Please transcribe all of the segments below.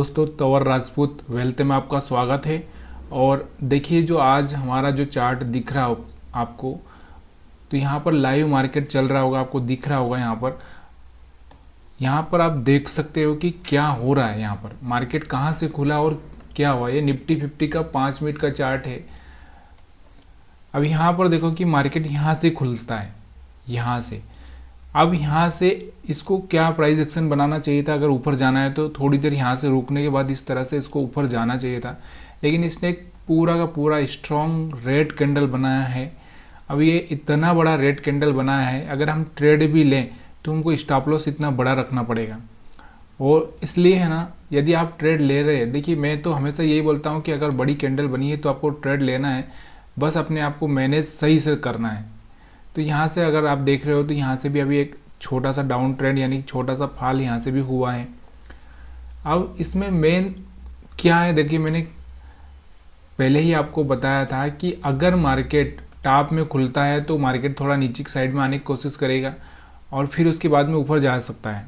दोस्तों, तंवर राजपूत वेल्थ में आपका स्वागत है। और देखिए, जो आज हमारा जो चार्ट दिख रहा हो आपको, तो यहाँ पर लाइव मार्केट चल रहा होगा, आपको दिख रहा होगा। यहाँ पर आप देख सकते हो कि क्या हो रहा है। यहाँ पर मार्केट कहाँ से खुला और क्या हुआ। ये निफ्टी 50 का 5 मिनट का चार्ट है। अब यहाँ पर देखो कि मार्केट यहाँ से खुलता है, यहाँ से। अब यहाँ से इसको क्या प्राइस एक्शन बनाना चाहिए था। अगर ऊपर जाना है तो थोड़ी देर यहाँ से रुकने के बाद इस तरह से इसको ऊपर जाना चाहिए था, लेकिन इसने एक पूरा का पूरा स्ट्रॉन्ग रेड कैंडल बनाया है। अब ये इतना बड़ा रेड कैंडल बनाया है, अगर हम ट्रेड भी लें तो हमको स्टॉप लॉस इतना बड़ा रखना पड़ेगा। और इसलिए है ना, यदि आप ट्रेड ले रहे हैं, देखिए मैं तो हमेशा यही बोलता हूँ कि अगर बड़ी कैंडल बनी है तो आपको ट्रेड लेना है, बस अपने आप को मैनेज सही से करना है। तो यहाँ से अगर आप देख रहे हो तो यहाँ से भी अभी एक छोटा सा डाउन ट्रेंड यानी छोटा सा फॉल यहाँ से भी हुआ है। अब इसमें मेन क्या है, देखिए मैंने पहले ही आपको बताया था कि अगर मार्केट टॉप में खुलता है तो मार्केट थोड़ा नीचे की साइड में आने की कोशिश करेगा और फिर उसके बाद में ऊपर जा सकता है।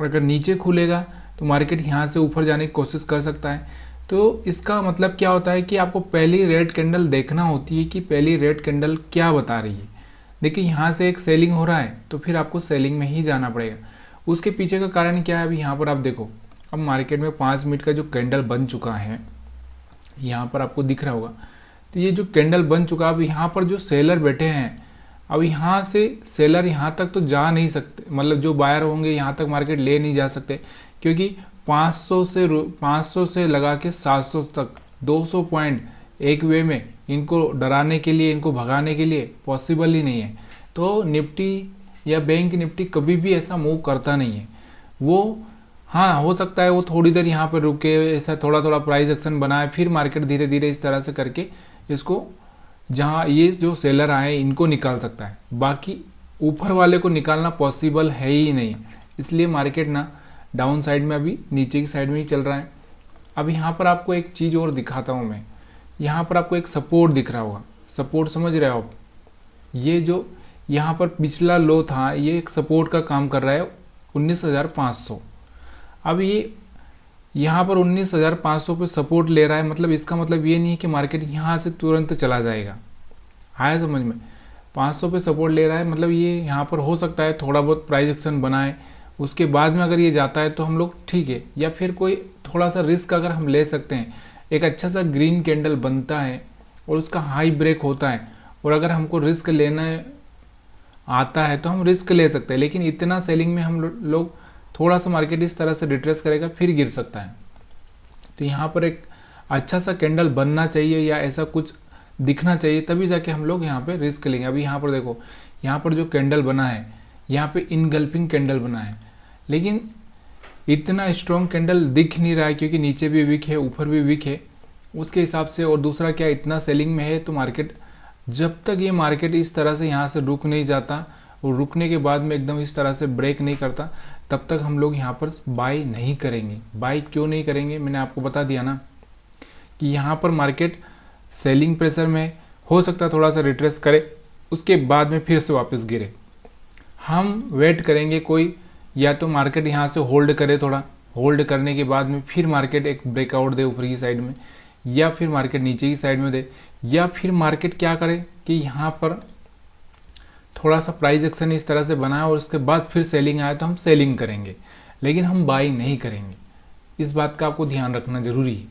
और अगर नीचे खुलेगा तो मार्केट यहाँ से ऊपर जाने की कोशिश कर सकता है। तो इसका मतलब क्या होता है कि आपको पहली रेड कैंडल देखना होती है कि पहली रेड कैंडल क्या बता रही है। देखिए यहाँ से एक सेलिंग हो रहा है तो फिर आपको सेलिंग में ही जाना पड़ेगा। उसके पीछे का कारण क्या है, अभी यहाँ पर आप देखो, अब मार्केट में 5 मिनट का जो कैंडल बन चुका है, यहाँ पर आपको दिख रहा होगा। तो ये जो कैंडल बन चुका, अब यहाँ पर जो सेलर बैठे हैं, अब यहाँ से सेलर यहाँ तक तो जा नहीं सकते, मतलब जो बायर होंगे यहाँ तक मार्केट ले नहीं जा सकते, क्योंकि 500 से लगा के 700 तक 200 पॉइंट एक वे में इनको डराने के लिए, इनको भगाने के लिए पॉसिबल ही नहीं है। तो निफ्टी या बैंक निफ्टी कभी भी ऐसा मूव करता नहीं है। वो हाँ, हो सकता है वो थोड़ी देर यहाँ पर रुके, ऐसा थोड़ा थोड़ा प्राइस एक्शन बनाए, फिर मार्केट धीरे धीरे इस तरह से करके इसको, जहाँ ये जो सेलर आए इनको निकाल सकता है, बाकी ऊपर वाले को निकालना पॉसिबल है ही नहीं। इसलिए मार्केट ना डाउन साइड में, अभी नीचे की साइड में ही चल रहा है। अब यहाँ पर आपको एक चीज़ और दिखाता हूँ मैं। यहाँ पर आपको एक सपोर्ट दिख रहा होगा, सपोर्ट समझ रहे हो आप। ये जो यहाँ पर पिछला लो था, ये एक सपोर्ट का काम कर रहा है 19,500। अब ये यहाँ पर 19,500 पे सपोर्ट ले रहा है, मतलब इसका मतलब ये नहीं है कि मार्केट यहाँ से तुरंत चला जाएगा। आया समझ में? 500 पे सपोर्ट ले रहा है, मतलब ये यहाँ पर हो सकता है थोड़ा बहुत प्राइस एक्शन बनाए, उसके बाद में अगर ये जाता है तो हम लोग ठीक है, या फिर कोई थोड़ा सा रिस्क अगर हम ले सकते हैं। एक अच्छा सा ग्रीन कैंडल बनता है और उसका हाई ब्रेक होता है, और अगर हमको रिस्क लेना आता है तो हम रिस्क ले सकते हैं, लेकिन इतना सेलिंग में हम लोग थोड़ा सा मार्केट इस तरह से रिट्रेस करेगा, फिर गिर सकता है। तो यहाँ पर एक अच्छा सा कैंडल बनना चाहिए या ऐसा कुछ दिखना चाहिए, तभी जाके हम लोग यहाँ पे रिस्क लेंगे। अभी यहाँ पर देखो, यहाँ पर जो कैंडल बना है, यहाँ पे इनगल्फिंग कैंडल बना है, लेकिन इतना स्ट्रॉन्ग कैंडल दिख नहीं रहा है, क्योंकि नीचे भी वीक है, ऊपर भी वीक है उसके हिसाब से। और दूसरा क्या, इतना सेलिंग में है तो मार्केट, जब तक ये मार्केट इस तरह से यहाँ से रुक नहीं जाता और रुकने के बाद में एकदम इस तरह से ब्रेक नहीं करता, तब तक हम लोग यहाँ पर बाई नहीं करेंगे। बाई क्यों नहीं करेंगे, मैंने आपको बता दिया ना, कि यहाँ पर मार्केट सेलिंग प्रेशर में हो सकता है थोड़ा सा रिट्रेस करे, उसके बाद में फिर से वापस गिरे। हम वेट करेंगे कोई, या तो मार्केट यहाँ से होल्ड करे, थोड़ा होल्ड करने के बाद में फिर मार्केट एक ब्रेकआउट दे ऊपर की साइड में, या फिर मार्केट नीचे की साइड में दे, या फिर मार्केट क्या करे कि यहाँ पर थोड़ा सा प्राइस एक्शन इस तरह से बनाए और उसके बाद फिर सेलिंग आए तो हम सेलिंग करेंगे, लेकिन हम बाइंग नहीं करेंगे। इस बात का आपको ध्यान रखना जरूरी है।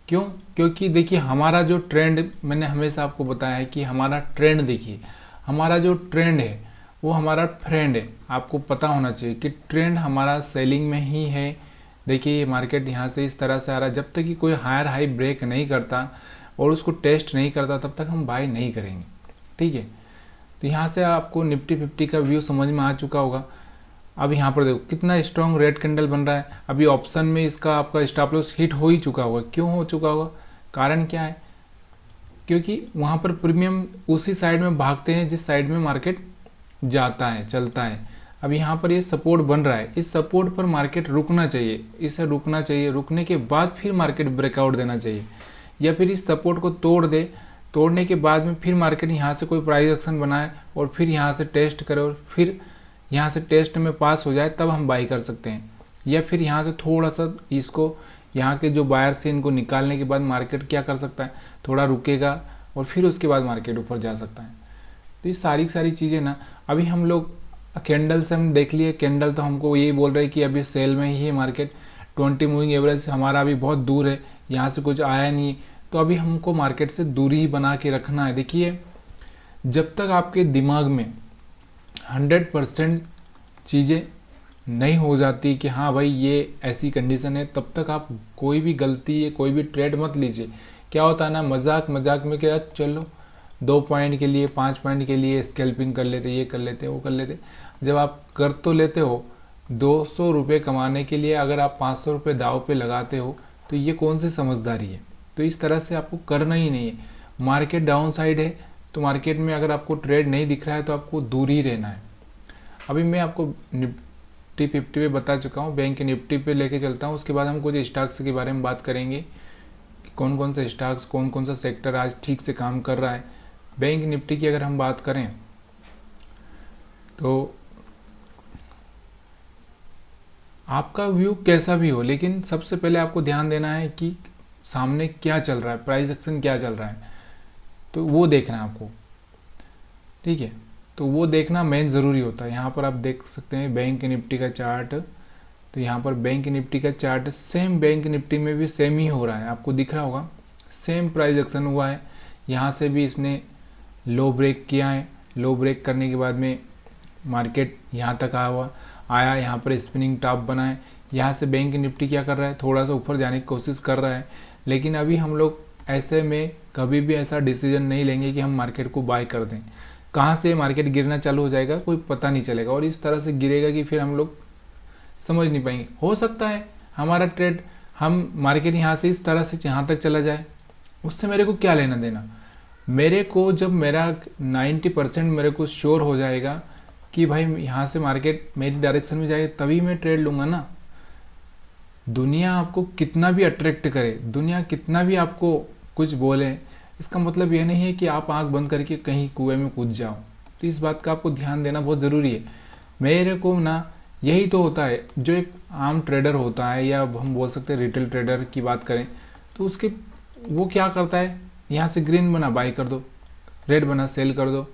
क्यों? क्योंकि देखिए, हमारा जो ट्रेंड, मैंने हमेशा आपको बताया है कि हमारा ट्रेंड, देखिए हमारा जो ट्रेंड है वो हमारा फ्रेंड है। आपको पता होना चाहिए कि ट्रेंड हमारा सेलिंग में ही है। देखिए ये मार्केट यहाँ से इस तरह से आ रहा है, जब तक कि कोई हायर हाई ब्रेक नहीं करता और उसको टेस्ट नहीं करता, तब तक हम बाय नहीं करेंगे। ठीक है, तो यहाँ से आपको निफ्टी 50 का व्यू समझ में आ चुका होगा। अब यहाँ पर देखो कितना स्ट्रॉन्ग रेड कैंडल बन रहा है। अभी ऑप्शन में इसका आपका स्टॉप लॉस हिट हो ही चुका होगा। क्यों हो चुका होगा, कारण क्या है? क्योंकि वहाँ पर प्रीमियम उसी साइड में भागते हैं जिस साइड में मार्केट जाता है, चलता है। अब यहाँ पर ये सपोर्ट बन रहा है, इस सपोर्ट पर मार्केट रुकना चाहिए, इसे रुकना चाहिए, रुकने के बाद फिर मार्केट ब्रेकआउट देना चाहिए, या फिर इस सपोर्ट को तोड़ दे, तोड़ने के बाद में फिर मार्केट यहाँ से कोई प्राइस एक्शन बनाए और फिर यहाँ से टेस्ट करे और फिर यहाँ से टेस्ट में पास हो जाए, तब हम बाई कर सकते हैं। या फिर यहाँ से थोड़ा सा इसको यहाँ के जो बायर्स से इनको निकालने के बाद मार्केट क्या कर सकता है, थोड़ा रुकेगा और फिर उसके बाद मार्केट ऊपर जा सकता है। तो ये सारी सारी चीज़ें ना, अभी हम लोग कैंडल से हम देख लिए, कैंडल तो हमको यही बोल रहे हैं कि अभी सेल में ही है मार्केट, 20 मूविंग एवरेज हमारा अभी बहुत दूर है, यहाँ से कुछ आया नहीं, तो अभी हमको मार्केट से दूरी ही बना के रखना है। देखिए, जब तक आपके दिमाग में 100% चीज़ें नहीं हो जाती कि हाँ भाई ये ऐसी कंडीशन है, तब तक आप कोई भी गलती या कोई भी ट्रेड मत लीजिए। क्या होता है ना, मजाक मजाक में क्या, चलो 2 पॉइंट के लिए 5 पॉइंट के लिए स्कैल्पिंग कर लेते, ये कर लेते वो कर लेते। जब आप कर तो लेते हो 200 रुपये कमाने के लिए, अगर आप 500 रुपये दाव पे लगाते हो, तो ये कौन सी समझदारी है। तो इस तरह से आपको करना ही नहीं है। मार्केट डाउन साइड है तो मार्केट में अगर आपको ट्रेड नहीं दिख रहा है तो आपको दूर ही रहना है। अभी मैं आपको निफ्टी 50 पे बता चुका हूँ, बैंक निफ्टी पे लेके चलता हूँ। उसके बाद हम कुछ स्टॉक्स के बारे में बात करेंगे कि कौन कौन से स्टॉक्स, कौन कौन सा सेक्टर आज ठीक से काम कर रहा है। बैंक निफ्टी की अगर हम बात करें तो आपका व्यू कैसा भी हो, लेकिन सबसे पहले आपको ध्यान देना है कि सामने क्या चल रहा है, प्राइस एक्शन क्या चल रहा है, तो वो देखना है आपको, ठीक है। तो वो देखना मेन ज़रूरी होता है। यहाँ पर आप देख सकते हैं बैंक निफ्टी का चार्ट, तो यहाँ पर बैंक निफ्टी का चार्ट सेम बैंक निफ्टी में भी सेम ही हो रहा है, आपको दिख रहा होगा, सेम प्राइस एक्शन हुआ है। यहाँ से भी इसने लो ब्रेक किया है, लो ब्रेक करने के बाद में मार्केट यहाँ तक आया, यहाँ पर स्पिनिंग टॉप बना है। यहाँ से बैंक निफ्टी क्या कर रहा है, थोड़ा सा ऊपर जाने की कोशिश कर रहा है, लेकिन अभी हम लोग ऐसे में कभी भी ऐसा डिसीजन नहीं लेंगे कि हम मार्केट को बाय कर दें। कहाँ से मार्केट गिरना चालू हो जाएगा कोई पता नहीं चलेगा, और इस तरह से गिरेगा कि फिर हम लोग समझ नहीं पाएंगे। हो सकता है हमारा ट्रेड, हम मार्केट यहाँ से इस तरह से यहाँ तक चला जाए, उससे मेरे को क्या लेना देना। मेरे को जब मेरा 90% मेरे को श्योर हो जाएगा कि भाई यहाँ से मार्केट मेरी डायरेक्शन में जाएगा, तभी मैं ट्रेड लूँगा ना। दुनिया आपको कितना भी अट्रैक्ट करे, दुनिया कितना भी आपको कुछ बोले, इसका मतलब यह नहीं है कि आप आंख बंद करके कहीं कुएं में कूद जाओ। तो इस बात का आपको ध्यान देना बहुत ज़रूरी है। मेरे को ना यही तो होता है, जो एक आम ट्रेडर होता है, या हम बोल सकते हैं रिटेल ट्रेडर की बात करें, तो उसके वो क्या करता है, यहाँ से ग्रीन बना बाई कर दो, रेड बना सेल कर दो,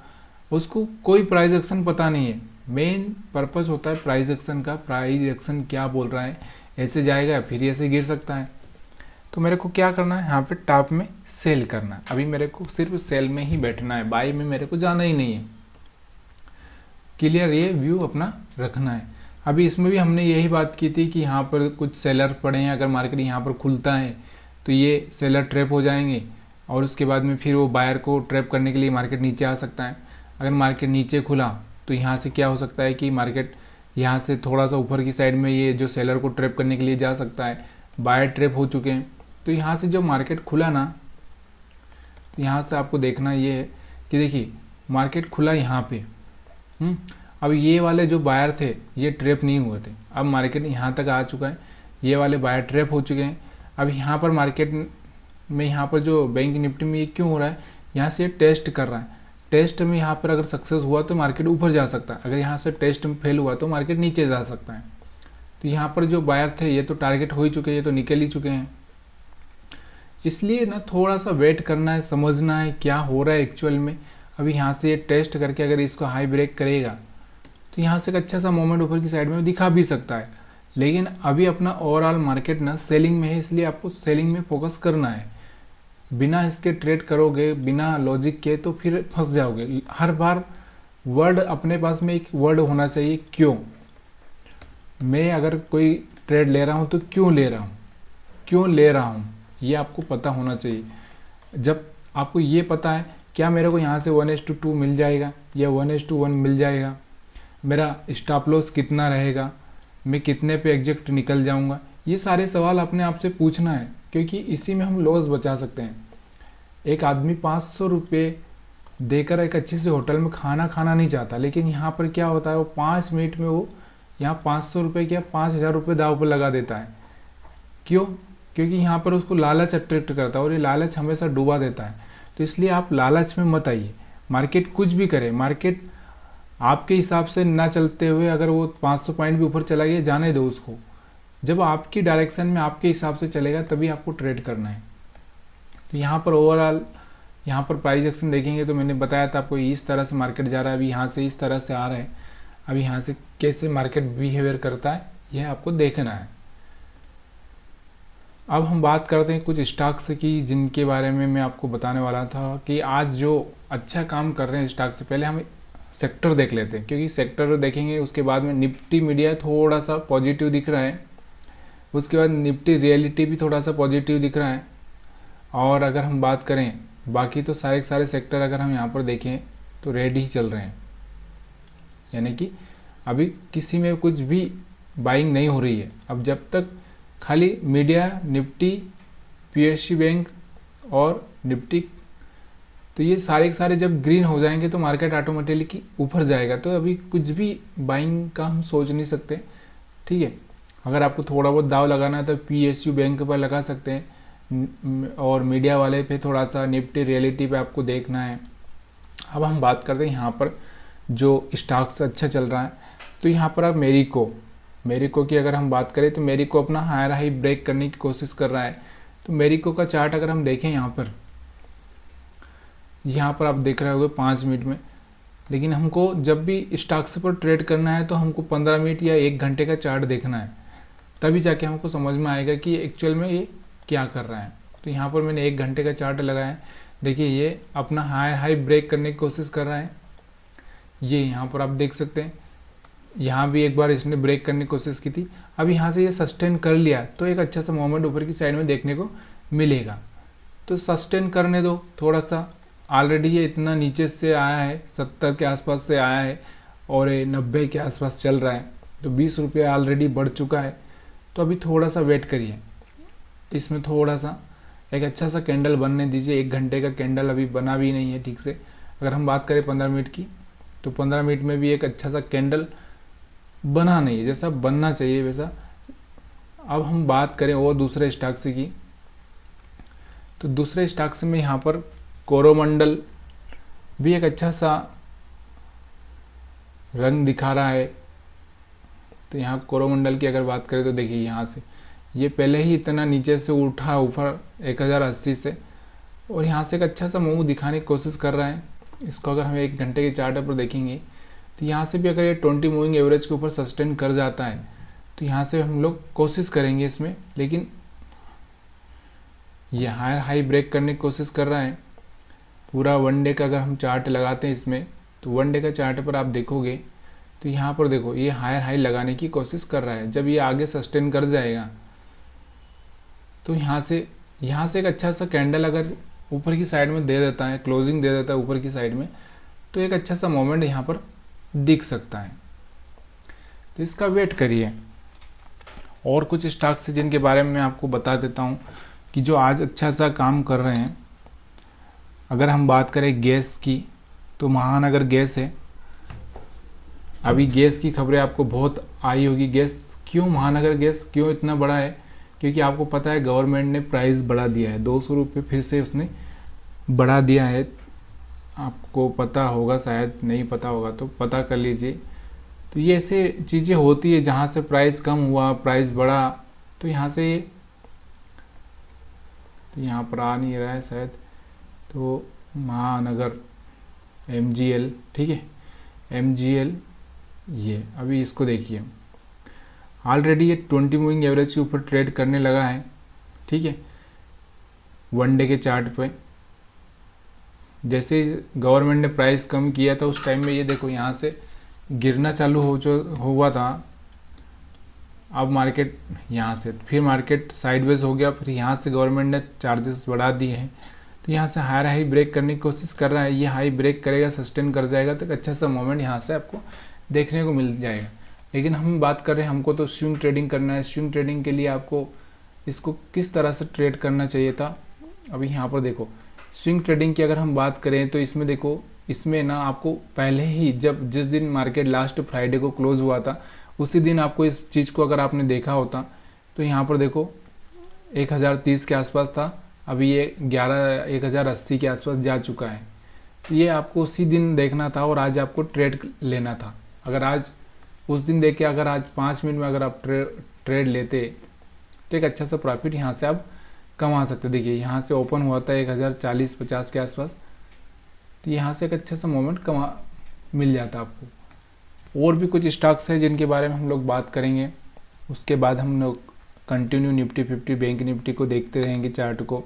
उसको कोई प्राइस एक्शन पता नहीं है। मेन पर्पस होता है प्राइस एक्शन का, प्राइस एक्शन क्या बोल रहा है, ऐसे जाएगा फिर ऐसे गिर सकता है। तो मेरे को क्या करना है, यहाँ पे टॉप में सेल करना है। अभी मेरे को सिर्फ सेल में ही बैठना है, बाई में मेरे को जाना ही नहीं है। क्लियर, ये व्यू अपना रखना है। अभी इसमें भी हमने यही बात की थी कि यहाँ पर कुछ सेलर पड़े हैं, अगर मार्केट यहाँ पर खुलता है तो ये सेलर ट्रैप हो जाएंगे, और उसके बाद में फिर वो बायर को ट्रैप करने के लिए मार्केट नीचे आ सकता है। अगर मार्केट नीचे खुला तो यहाँ से क्या हो सकता है कि मार्केट यहाँ से थोड़ा सा ऊपर की साइड में ये जो सेलर को ट्रैप करने के लिए जा सकता है, बायर ट्रैप हो चुके हैं। तो यहाँ से जो मार्केट खुला ना, तो यहाँ से आपको देखना ये है कि देखिए मार्केट खुला यहाँ पे, अब ये वाले जो बायर थे ये ट्रैप नहीं हुए थे, अब मार्केट यहाँ तक आ चुका है, ये वाले बायर ट्रैप हो चुके हैं। अब यहाँ पर मार्केट में, यहाँ पर जो बैंक निफ्टी में ये क्यों हो रहा है, यहाँ से ये टेस्ट कर रहा है, टेस्ट में यहाँ पर अगर सक्सेस हुआ तो मार्केट ऊपर जा सकता है, अगर यहाँ से टेस्ट में फेल हुआ तो मार्केट नीचे जा सकता है। तो यहाँ पर जो बायर थे ये तो टारगेट हो ही चुके हैं, ये तो निकल ही चुके हैं। इसलिए ना थोड़ा सा वेट करना है, समझना है क्या हो रहा है एक्चुअल में। अभी यहाँ से ये टेस्ट करके अगर इसको हाई ब्रेक करेगा तो यहाँ से एक अच्छा सा मोमेंट ऊपर की साइड में दिखा भी सकता है, लेकिन अभी अपना ओवरऑल मार्केट ना सेलिंग में है, इसलिए आपको सेलिंग में फोकस करना है। बिना इसके ट्रेड करोगे, बिना लॉजिक के, तो फिर फंस जाओगे। हर बार वर्ड अपने पास में एक वर्ड होना चाहिए, क्यों। मैं अगर कोई ट्रेड ले रहा हूँ तो क्यों ले रहा हूँ, क्यों ले रहा हूँ, ये आपको पता होना चाहिए। जब आपको ये पता है क्या मेरे को यहाँ से 1:2 मिल जाएगा या 1:1 मिल जाएगा, मेरा स्टॉप लॉस कितना रहेगा, मैं कितने पे एग्जैक्ट निकल जाऊँगा, ये सारे सवाल अपने आप से पूछना है, क्योंकि इसी में हम लॉस बचा सकते हैं। एक आदमी 500 रुपये देकर एक अच्छे से होटल में खाना नहीं चाहता, लेकिन यहाँ पर क्या होता है, वो 5 मिनट में वो यहाँ 500 रुपये क्या 5000 रुपये दाव पर लगा देता है। क्यों? क्योंकि यहाँ पर उसको लालच अट्रैक्ट करता है, और ये लालच हमेशा डुबा देता है। तो इसलिए आप लालच में मत आइए। मार्केट कुछ भी करे, मार्केट आपके हिसाब से ना चलते हुए अगर वो 500 पॉइंट भी ऊपर चला गया, जाने दो उसको, जब आपकी डायरेक्शन में आपके हिसाब से चलेगा तभी आपको ट्रेड करना है। तो यहाँ पर ओवरऑल यहाँ पर प्राइस एक्शन देखेंगे तो मैंने बताया था आपको इस तरह से मार्केट जा रहा है, अभी यहाँ से इस तरह से आ रहा है, अभी यहाँ से कैसे मार्केट बिहेवियर करता है यह आपको देखना है। अब हम बात करते हैं कुछ स्टॉक्स की जिनके बारे में मैं आपको बताने वाला था कि आज जो अच्छा काम कर रहे हैं स्टॉक से पहले हम सेक्टर देख लेते हैं, क्योंकि सेक्टर देखेंगे उसके बाद में निफ्टी मीडिया थोड़ा सा पॉजिटिव दिख रहा है, उसके बाद निफ्टी रियलिटी भी थोड़ा सा पॉजिटिव दिख रहा है। और अगर हम बात करें बाकी तो सारे के सारे सेक्टर अगर हम यहाँ पर देखें तो रेड ही चल रहे हैं, यानी कि अभी किसी में कुछ भी बाइंग नहीं हो रही है। अब जब तक खाली मीडिया, निफ्टी, पीएसयू बैंक और निफ्टी, तो ये सारे के सारे जब ग्रीन हो जाएंगे तो मार्केट ऑटोमेटिकली ऊपर जाएगा। तो अभी कुछ भी बाइंग का हम सोच नहीं सकते, ठीक है। अगर आपको थोड़ा बहुत दाव लगाना है तो पीएसयू बैंक पर लगा सकते हैं, और मीडिया वाले पे थोड़ा सा निफ्टी रियलिटी पे आपको देखना है। अब हम बात करते हैं यहाँ पर जो स्टॉक्स अच्छा चल रहा है, तो यहाँ पर आप मेरिको की अगर हम बात करें तो मेरिको अपना हायर हाई ब्रेक करने की कोशिश कर रहा है। तो मेरिको का चार्ट अगर हम देखें यहाँ पर आप देख रहे होंगे 5 मिनट में, लेकिन हमको जब भी स्टॉक्स पर ट्रेड करना है तो हमको 15 मिनट या 1 घंटे का चार्ट देखना है, तभी जाके हमको समझ में आएगा कि एक्चुअल में ये क्या कर रहा है। तो यहाँ पर मैंने 1 घंटे का चार्ट लगाया है, देखिए ये अपना हायर हाई ब्रेक करने की कोशिश कर रहा है। ये यहाँ पर आप देख सकते हैं, यहाँ भी एक बार इसने ब्रेक करने की कोशिश की थी, अब यहाँ से ये सस्टेन कर लिया तो एक अच्छा सा मोमेंट ऊपर की साइड में देखने को मिलेगा। तो सस्टेन करने दो थोड़ा सा, ऑलरेडी ये इतना नीचे से आया है, 70 के आसपास से आया है और ये 90 के आसपास चल रहा है, तो 20 रुपये ऑलरेडी बढ़ चुका है। तो अभी थोड़ा सा वेट करिए, इसमें थोड़ा सा एक अच्छा सा कैंडल बनने दीजिए। 1 घंटे का कैंडल अभी बना भी नहीं है ठीक से। अगर हम बात करें 15 मिनट की, तो 15 मिनट में भी एक अच्छा सा कैंडल बना नहीं है, जैसा बनना चाहिए वैसा। अब हम बात करें और दूसरे स्टॉक से की, तो दूसरे स्टॉक से में यहाँ पर कोरोमंडल भी एक अच्छा सा रंग दिखा रहा है। तो यहाँ कोरोमंडल की अगर बात करें तो देखिए यहाँ से ये पहले ही इतना नीचे से उठा ऊपर 1080 से, और यहाँ से एक अच्छा सा मूव दिखाने की कोशिश कर रहा है। इसको अगर हम 1 घंटे के चार्ट पर देखेंगे तो यहाँ से भी अगर ये 20 मूविंग एवरेज के ऊपर सस्टेन कर जाता है तो यहाँ से हम लोग कोशिश करेंगे इसमें, लेकिन ये हायर हाई ब्रेक करने की कोशिश कर रहा है। पूरा 1 डे का अगर हम चार्ट लगाते हैं इसमें, तो 1 डे का चार्ट पर आप देखोगे तो यहाँ पर देखो ये हायर हाई लगाने की कोशिश कर रहा है। जब ये आगे सस्टेन कर जाएगा तो यहाँ से एक अच्छा सा कैंडल अगर ऊपर की साइड में दे देता है, क्लोजिंग दे देता है ऊपर की साइड में, तो एक अच्छा सा मोमेंट यहाँ पर दिख सकता है। तो इसका वेट करिए। और कुछ स्टॉक्स हैं जिनके बारे में मैं आपको बता देता हूँ कि जो आज अच्छा सा काम कर रहे हैं। अगर हम बात करें गैस की, तो महानगर गैस है। अभी गैस की खबरें आपको बहुत आई होगी। गैस क्यों, महानगर गैस क्यों इतना बड़ा है? क्योंकि आपको पता है गवर्नमेंट ने प्राइस बढ़ा दिया है, 200 रुपये फिर से उसने बढ़ा दिया है। आपको पता होगा, शायद नहीं पता होगा तो पता कर लीजिए। तो ये ऐसे चीज़ें होती है जहाँ से प्राइस कम हुआ, प्राइस बढ़ा, तो यहाँ से तो यहाँ पर आ नहीं रहा है शायद, तो महानगर MGL, ठीक है, MGL ये अभी इसको देखिए ऑलरेडी ये 20 मूविंग एवरेज के ऊपर ट्रेड करने लगा है, ठीक है। 1 डे के चार्ट पे जैसे गवर्नमेंट ने प्राइस कम किया था उस टाइम में ये देखो यहाँ से गिरना चालू हुआ था। अब मार्केट यहाँ से फिर मार्केट साइडवेज हो गया, फिर यहाँ से गवर्नमेंट ने चार्जेस बढ़ा दिए हैं, तो यहाँ से हायर हाई ब्रेक करने की कोशिश कर रहा है। ये हाई ब्रेक करेगा, सस्टेन कर जाएगा तो एक अच्छा सा मोमेंट यहाँ से आपको देखने को मिल जाएगा। लेकिन हम बात कर रहे हैं, हमको तो स्विंग ट्रेडिंग करना है। स्विंग ट्रेडिंग के लिए आपको इसको किस तरह से ट्रेड करना चाहिए था, अभी यहाँ पर देखो स्विंग ट्रेडिंग की अगर हम बात करें तो इसमें देखो, इसमें ना आपको पहले ही जिस दिन मार्केट लास्ट फ्राइडे को क्लोज हुआ था उसी दिन आपको इस चीज़ को अगर आपने देखा होता तो यहाँ पर देखो 1030 के आसपास था, अभी ये 1080 के आसपास जा चुका है। तो ये आपको उसी दिन देखना था और आज आपको ट्रेड लेना था। अगर आज उस दिन देख के अगर आज 5 मिनट में अगर आप ट्रेड लेते तो एक अच्छा सा प्रॉफिट यहाँ से आप कमा सकते। देखिए यहाँ से ओपन हुआ था 1040-50 के आसपास, तो यहाँ से एक अच्छा सा मोमेंट मिल जाता आपको। और भी कुछ स्टॉक्स है जिनके बारे में हम लोग बात करेंगे, उसके बाद हम लोग कंटिन्यू निफ्टी 50 बैंक निफ्टी को देखते रहेंगे चार्ट को।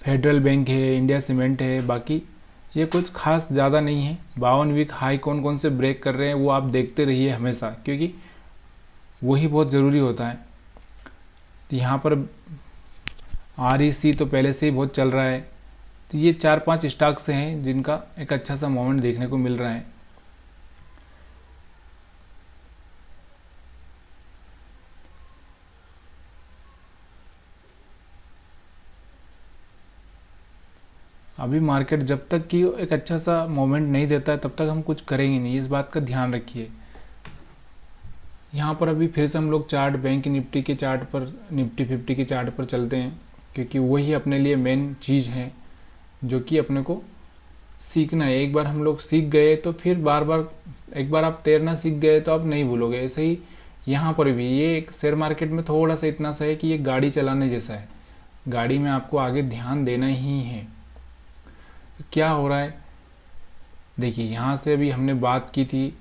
फेडरल बैंक है, इंडिया सीमेंट है, बाकी ये कुछ खास ज़्यादा नहीं है। 52 वीक हाई कौन कौन से ब्रेक कर रहे हैं वो आप देखते रहिए हमेशा, क्योंकि वही बहुत ज़रूरी होता है। तो यहाँ पर REC तो पहले से ही बहुत चल रहा है। तो ये 4-5 स्टॉक्स हैं जिनका एक अच्छा सा मोमेंट देखने को मिल रहा है। अभी मार्केट जब तक कि एक अच्छा सा मोमेंट नहीं देता है तब तक हम कुछ करेंगे नहीं, इस बात का ध्यान रखिए। यहाँ पर अभी फिर से हम लोग चार्ट बैंक निफ्टी के चार्ट पर, निफ्टी 50 के चार्ट पर चलते हैं, क्योंकि वही अपने लिए मेन चीज़ है जो कि अपने को सीखना है। एक बार हम लोग सीख गए तो फिर बार बार, एक बार आप तैरना सीख गए तो आप नहीं भूलोगे। ऐसे ही यहाँ पर भी ये एक शेयर मार्केट में थोड़ा सा इतना सा है कि ये गाड़ी चलाने जैसा है, गाड़ी में आपको आगे ध्यान देना ही है। क्या हो रहा है देखिए, यहाँ से अभी हमने बात की थी,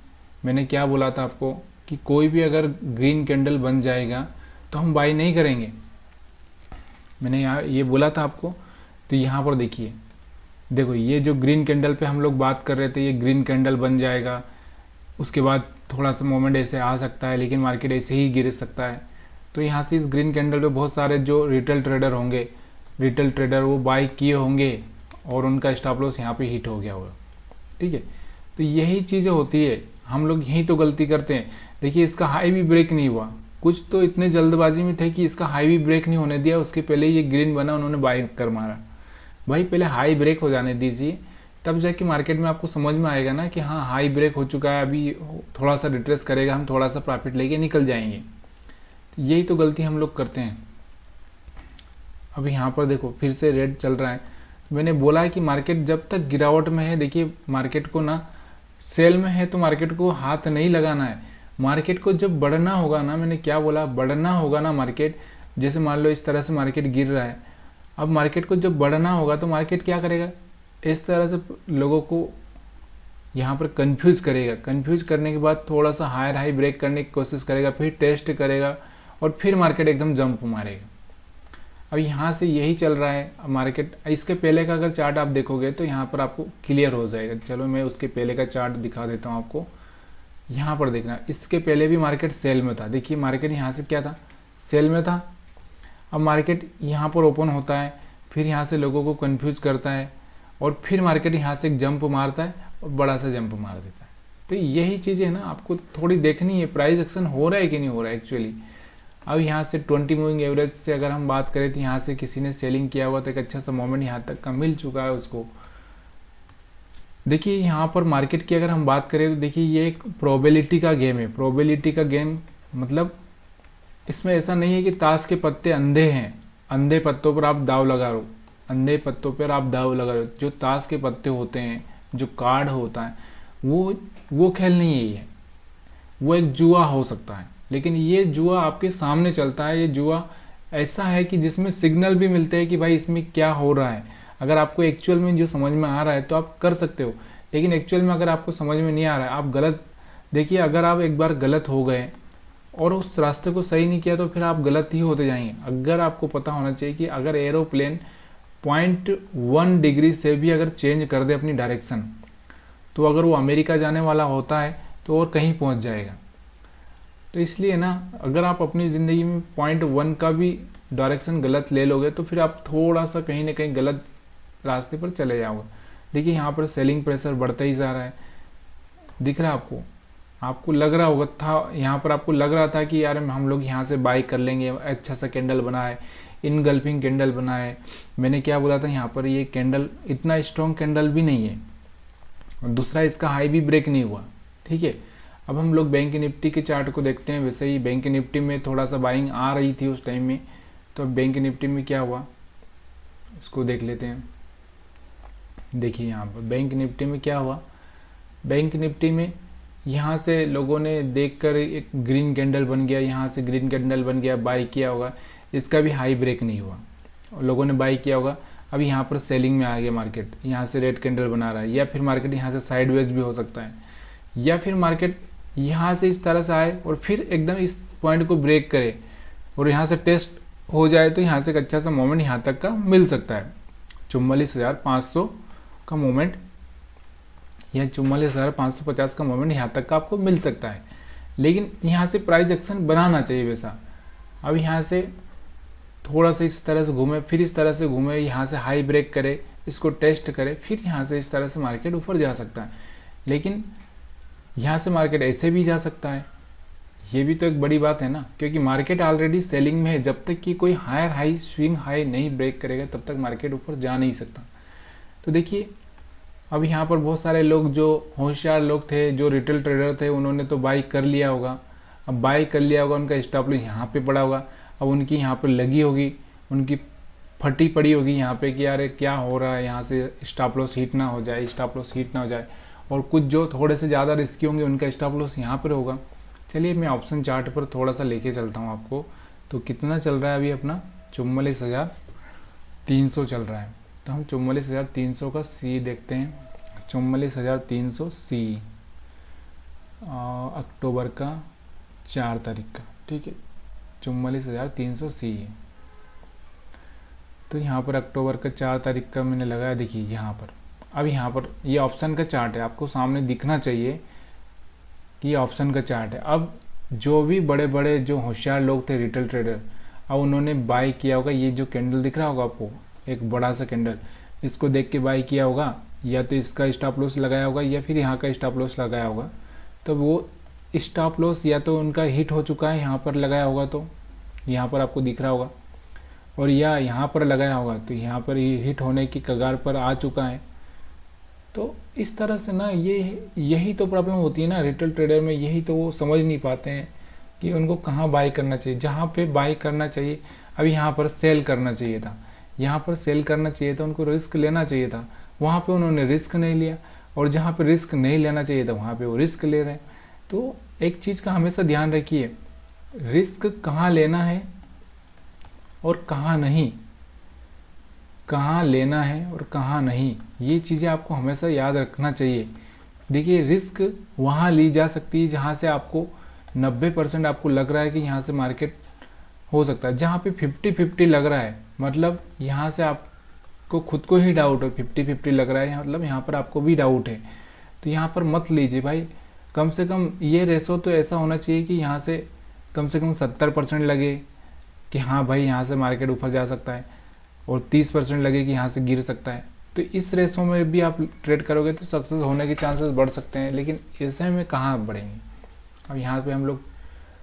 मैंने क्या बोला था आपको कि कोई भी अगर ग्रीन कैंडल बन जाएगा तो हम बाई नहीं करेंगे, मैंने यहाँ ये बोला था आपको। तो यहाँ पर देखिए, देखो ये जो ग्रीन कैंडल पे हम लोग बात कर रहे थे, ये ग्रीन कैंडल बन जाएगा, उसके बाद थोड़ा सा मोमेंट ऐसे आ सकता है, लेकिन मार्केट ऐसे ही गिर सकता है। तो यहाँ से इस ग्रीन कैंडल पे बहुत सारे जो रिटेल ट्रेडर होंगे, रिटेल ट्रेडर वो बाई किए होंगे और उनका स्टॉप लॉस यहाँ पे हिट हो गया होगा, ठीक है। तो यही चीज़ें होती है, हम लोग यही तो गलती करते हैं। देखिए इसका हाई भी ब्रेक नहीं हुआ, कुछ तो इतने जल्दबाजी में थे कि इसका हाई भी ब्रेक नहीं होने दिया, उसके पहले ये ग्रीन बना, उन्होंने बाई कर मारा। भाई पहले हाई ब्रेक हो जाने दीजिए, तब जाके मार्केट में आपको समझ में आएगा ना कि हाँ हाई ब्रेक हो चुका है, अभी थोड़ा सा रिट्रेस करेगा, हम थोड़ा सा प्रॉफिट लेके निकल जाएंगे। तो यही तो गलती हम लोग करते हैं। अभी यहाँ पर देखो फिर से रेड चल रहा है। मैंने बोला है कि मार्केट जब तक गिरावट में है, देखिए मार्केट को ना, सेल में है तो मार्केट को हाथ नहीं लगाना है। मार्केट को जब बढ़ना होगा ना, मैंने क्या बोला, बढ़ना होगा ना मार्केट, जैसे मान लो इस तरह से मार्केट गिर रहा है, अब मार्केट को जब बढ़ना होगा तो मार्केट क्या करेगा, इस तरह से लोगों को यहाँ पर कंफ्यूज करेगा। कंफ्यूज करने के बाद थोड़ा सा हायर हाई ब्रेक करने की कोशिश करेगा, फिर टेस्ट करेगा और फिर मार्केट एकदम जंप मारेगा। अब यहाँ से यही चल रहा है मार्केट। इसके पहले का अगर चार्ट आप देखोगे तो यहाँ पर आपको क्लियर हो जाएगा। चलो मैं उसके पहले का चार्ट दिखा देता हूँ आपको। यहाँ पर देखना, इसके पहले भी मार्केट सेल में था। देखिए मार्केट यहाँ से क्या था, सेल में था। अब मार्केट यहाँ पर ओपन होता है, फिर यहाँ से लोगों को कंफ्यूज करता है और फिर मार्केट यहाँ से एक जंप मारता है और बड़ा सा जंप मार देता है। तो यही चीज़ें ना आपको थोड़ी देखनी है, प्राइस एक्शन हो रहा है कि नहीं हो रहा है एक्चुअली। अब यहाँ से 20 मूविंग एवरेज से अगर हम बात करें तो यहाँ से किसी ने सेलिंग किया हुआ तो एक अच्छा सा मोमेंट यहाँ तक का मिल चुका है उसको। देखिए यहाँ पर मार्केट की अगर हम बात करें तो देखिए ये एक प्रोबेबिलिटी का गेम है। प्रोबेबिलिटी का गेम मतलब इसमें ऐसा नहीं है कि ताश के पत्ते अंधे हैं, अंधे पत्तों पर आप दाव लगा रहे हो, अंधे पत्तों पर आप दाव लगा रहे हो। जो ताश के पत्ते होते हैं, जो कार्ड होता है, वो खेल नहीं है ये, वो एक जुआ हो सकता है। लेकिन ये जुआ आपके सामने चलता है। ये जुआ ऐसा है कि जिसमें सिग्नल भी मिलते हैं कि भाई इसमें क्या हो रहा है। अगर आपको एक्चुअल में जो समझ में आ रहा है तो आप कर सकते हो, लेकिन एक्चुअल में अगर आपको समझ में नहीं आ रहा है, आप गलत, देखिए अगर आप एक बार गलत हो गए और उस रास्ते को सही नहीं किया तो फिर आप गलत ही होते जाएंगे। अगर आपको पता होना चाहिए कि अगर एरोप्लेन 0.1 डिग्री से भी अगर चेंज कर दे अपनी डायरेक्शन, तो अगर वो अमेरिका जाने वाला होता है तो और कहीं पहुंच जाएगा। तो इसलिए ना अगर आप अपनी ज़िंदगी में 0.1 का भी डायरेक्शन गलत ले लोगे तो फिर आप थोड़ा सा कहीं ना कहीं गलत रास्ते पर चले जाओगे। देखिए यहाँ पर सेलिंग प्रेशर बढ़ता ही जा रहा है, दिख रहा है आपको। आपको लग रहा होगा था, यहाँ पर आपको लग रहा था कि यार हम लोग यहाँ से बाई कर लेंगे, अच्छा सा कैंडल बना है, इनगल्फिंग कैंडल बना है। मैंने क्या बोला था, यहाँ पर ये कैंडल इतना स्ट्रॉन्ग कैंडल भी नहीं है और दूसरा इसका हाई भी ब्रेक नहीं हुआ, ठीक है। अब हम लोग बैंक निफ्टी के चार्ट को देखते हैं। वैसे ही बैंक निफ्टी में थोड़ा सा बाइंग आ रही थी उस टाइम में, तो बैंक निफ्टी में क्या हुआ इसको देख लेते हैं। देखिए यहाँ पर बैंक निफ्टी में क्या हुआ, बैंक निफ्टी में यहाँ से लोगों ने देखकर एक ग्रीन कैंडल बन गया, यहाँ से ग्रीन कैंडल बन गया, बाई किया होगा, इसका भी हाई ब्रेक नहीं हुआ, लोगों ने बाई किया होगा, अभी यहाँ पर सेलिंग में आ गया मार्केट, यहाँ से रेड कैंडल बना रहा है, या फिर मार्केट यहाँ से साइडवेज भी हो सकता है, या फिर मार्केट यहाँ से इस तरह से आए और फिर एकदम इस पॉइंट को ब्रेक करे और यहाँ से टेस्ट हो जाए, तो यहाँ से एक अच्छा सा मोमेंट यहाँ तक का मिल सकता है 44,500 का मोमेंट या 44,550 का मोमेंट यहाँ तक का आपको मिल सकता है। लेकिन यहाँ से प्राइस एक्शन बनाना चाहिए वैसा। अब यहाँ से थोड़ा सा इस तरह से घूमे, फिर इस तरह से घूमे, यहाँ से हाई ब्रेक करे, इसको टेस्ट करे, फिर यहाँ से इस तरह से मार्केट ऊपर जा सकता है। लेकिन यहाँ से मार्केट ऐसे भी जा सकता है, ये भी तो एक बड़ी बात है ना, क्योंकि मार्केट ऑलरेडी सेलिंग में है। जब तक कि कोई हायर हाई स्विंग हाई नहीं ब्रेक करेगा तब तक मार्केट ऊपर जा नहीं सकता। तो देखिए अब यहाँ पर बहुत सारे लोग जो होशियार लोग थे, जो रिटेल ट्रेडर थे, उन्होंने तो बाई कर लिया होगा। अब बाई कर लिया होगा, उनका स्टॉप लॉस यहाँ पे पड़ा होगा, अब उनकी यहाँ पर लगी होगी, उनकी फटी पड़ी होगी यहाँ पे कि यार क्या हो रहा है, यहाँ से स्टॉप लॉस हिट ना हो जाए, स्टॉप लॉस हिट ना हो जाए। और कुछ जो थोड़े से ज़्यादा रिस्की होंगे उनका स्टॉप लॉस यहाँ पर होगा। चलिए मैं ऑप्शन चार्ट पर थोड़ा सा लेके चलता हूँ आपको। तो कितना चल रहा है अभी अपना 44,300 चल रहा है। तो हम 44,300 का सी देखते हैं। 44,300 सी अक्टूबर का 4 तारीख का, ठीक है, 44,300 सी। तो यहाँ पर अक्टूबर का 4 तारीख का मैंने लगाया, देखिए यहाँ पर। अब यहाँ पर ये ऑप्शन का चार्ट है, आपको सामने दिखना चाहिए कि ऑप्शन का चार्ट है। अब जो भी बड़े बड़े जो होशियार लोग थे रिटेल ट्रेडर, अब उन्होंने बाई किया होगा। ये जो कैंडल दिख रहा होगा आपको, एक बड़ा सा कैंडल, इसको देख के बाई किया होगा, या तो इसका स्टॉप लॉस लगाया होगा या फिर यहाँ का स्टॉप लॉस लगाया होगा। तो वो स्टॉप लॉस या तो उनका हिट हो चुका है, यहाँ पर लगाया होगा तो यहाँ पर आपको दिख रहा होगा, और या यहाँ पर लगाया होगा तो यहाँ पर ये हिट होने की कगार पर आ चुका है। तो इस तरह से ना यही तो प्रॉब्लम होती है ना रिटेल ट्रेडर में, यही तो वो समझ नहीं पाते हैं कि उनको कहाँ बाई करना चाहिए। जहाँ पे बाई करना चाहिए, अभी यहाँ पर सेल करना चाहिए था, यहाँ पर सेल करना चाहिए था, उनको रिस्क लेना चाहिए था, वहाँ पे उन्होंने रिस्क नहीं लिया। और जहाँ पे रिस्क नहीं लेना चाहिए था वहाँ पे वो रिस्क ले रहे हैं। तो एक चीज़ का हमेशा ध्यान रखिए, रिस्क कहाँ लेना है और कहाँ नहीं, कहाँ लेना है और कहाँ नहीं, ये चीज़ें आपको हमेशा याद रखना चाहिए। देखिए रिस्क वहाँ ली जा सकती है जहाँ से आपको 90% आपको लग रहा है कि यहाँ से मार्केट हो सकता है। जहाँ पे 50-50 लग रहा है, मतलब यहाँ से आपको खुद को ही डाउट है, 50-50 लग रहा है, मतलब यहाँ पर आपको भी डाउट है, तो यहाँ पर मत लीजिए भाई। कम से कम ये रेशो तो ऐसा होना चाहिए कि यहाँ से कम 70% लगे कि हाँ भाई यहाँ से मार्केट ऊपर जा सकता है, और 30% लगे कि यहाँ से गिर सकता है। तो इस रेशो में भी आप ट्रेड करोगे तो सक्सेस होने के चांसेस बढ़ सकते हैं, लेकिन ऐसे में कहाँ बढ़ेंगे। अब यहाँ पे हम लोग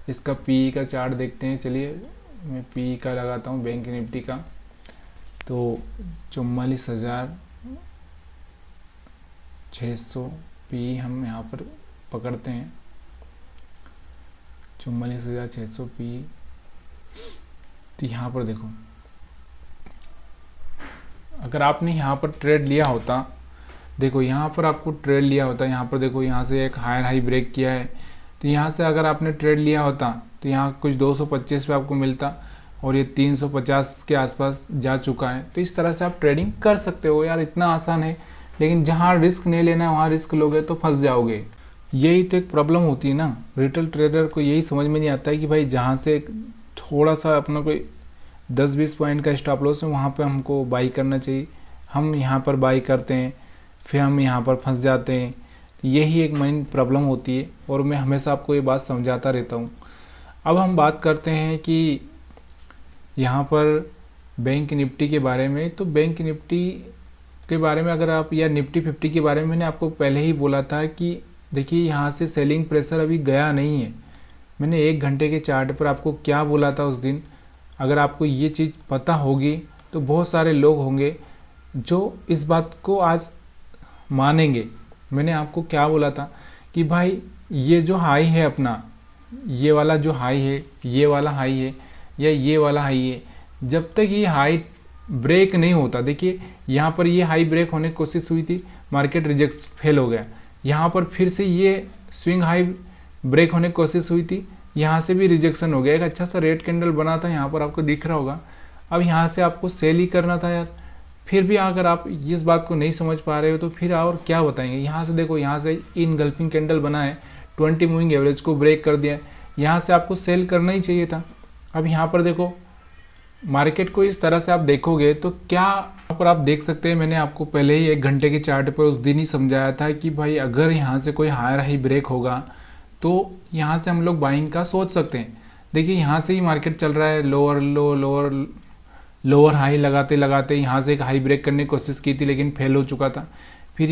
इसका पी का चार्ट देखते हैं। चलिए मैं पी का लगाता हूँ, बैंक निफ्टी का। तो 44,600 पी हम यहाँ पर पकड़ते हैं, 44,600 पी। तो यहाँ पर देखो, अगर आपने यहाँ पर ट्रेड लिया होता, देखो यहाँ पर आपको ट्रेड लिया होता, यहाँ पर देखो यहाँ से एक हायर हाई ब्रेक किया है, तो यहाँ से अगर आपने ट्रेड लिया होता तो यहाँ कुछ 225 पे आपको मिलता, और ये 350 के आसपास जा चुका है। तो इस तरह से आप ट्रेडिंग कर सकते हो यार, इतना आसान है। लेकिन जहाँ रिस्क नहीं लेना है वहाँ रिस्क लोगे तो फंस जाओगे। यही तो एक प्रॉब्लम होती है ना, रिटेल ट्रेडर को यही समझ में नहीं आता है कि भाई जहाँ से थोड़ा सा अपना कोई 10-20 पॉइंट का स्टॉप लॉस है वहाँ पे हमको बाई करना चाहिए। हम यहाँ पर बाई करते हैं, फिर हम यहाँ पर फंस जाते हैं। यही एक मेन प्रॉब्लम होती है, और मैं हमेशा आपको ये बात समझाता रहता हूँ। अब हम बात करते हैं कि यहाँ पर बैंक निफ्टी के बारे में। तो बैंक निफ्टी के बारे में अगर आप, या निफ्टी 50 के बारे में मैंने आपको पहले ही बोला था कि देखिए यहाँ से सेलिंग प्रेशर अभी गया नहीं है। मैंने 1 घंटे के चार्ट पर आपको क्या बोला था उस दिन, अगर आपको ये चीज़ पता होगी तो बहुत सारे लोग होंगे जो इस बात को आज मानेंगे। मैंने आपको क्या बोला था कि भाई ये जो हाई है अपना, ये वाला जो हाई है, ये वाला हाई है या ये वाला हाई है, जब तक ये हाई ब्रेक नहीं होता, देखिए यहाँ पर ये हाई ब्रेक होने की कोशिश हुई थी, मार्केट रिजेक्ट फेल हो गया। यहाँ पर फिर से ये स्विंग हाई ब्रेक होने की कोशिश हुई थी, यहाँ से भी रिजेक्शन हो गया, एक अच्छा सा रेड कैंडल बना था, यहाँ पर आपको दिख रहा होगा। अब यहाँ से आपको सेल ही करना था यार, फिर भी अगर आप इस बात को नहीं समझ पा रहे हो तो फिर और क्या बताएंगे। यहाँ से देखो, यहाँ से इनगल्फिंग कैंडल बना है, 20 मूविंग एवरेज को ब्रेक कर दिया, यहाँ से आपको सेल करना ही चाहिए था। अब यहाँ पर देखो मार्केट को इस तरह से आप देखोगे तो क्या यहाँ पर आप देख सकते हैं, मैंने आपको पहले ही 1 घंटे के चार्ट पर उस दिन ही समझाया था कि भाई अगर यहाँ से कोई हायर हाई ब्रेक होगा तो यहाँ से हम लोग बाइंग का सोच सकते हैं। देखिए यहाँ से ही मार्केट चल रहा है, लोअर हाई लगाते लगाते यहाँ से एक हाई ब्रेक करने की कोशिश की थी लेकिन फेल हो चुका था। फिर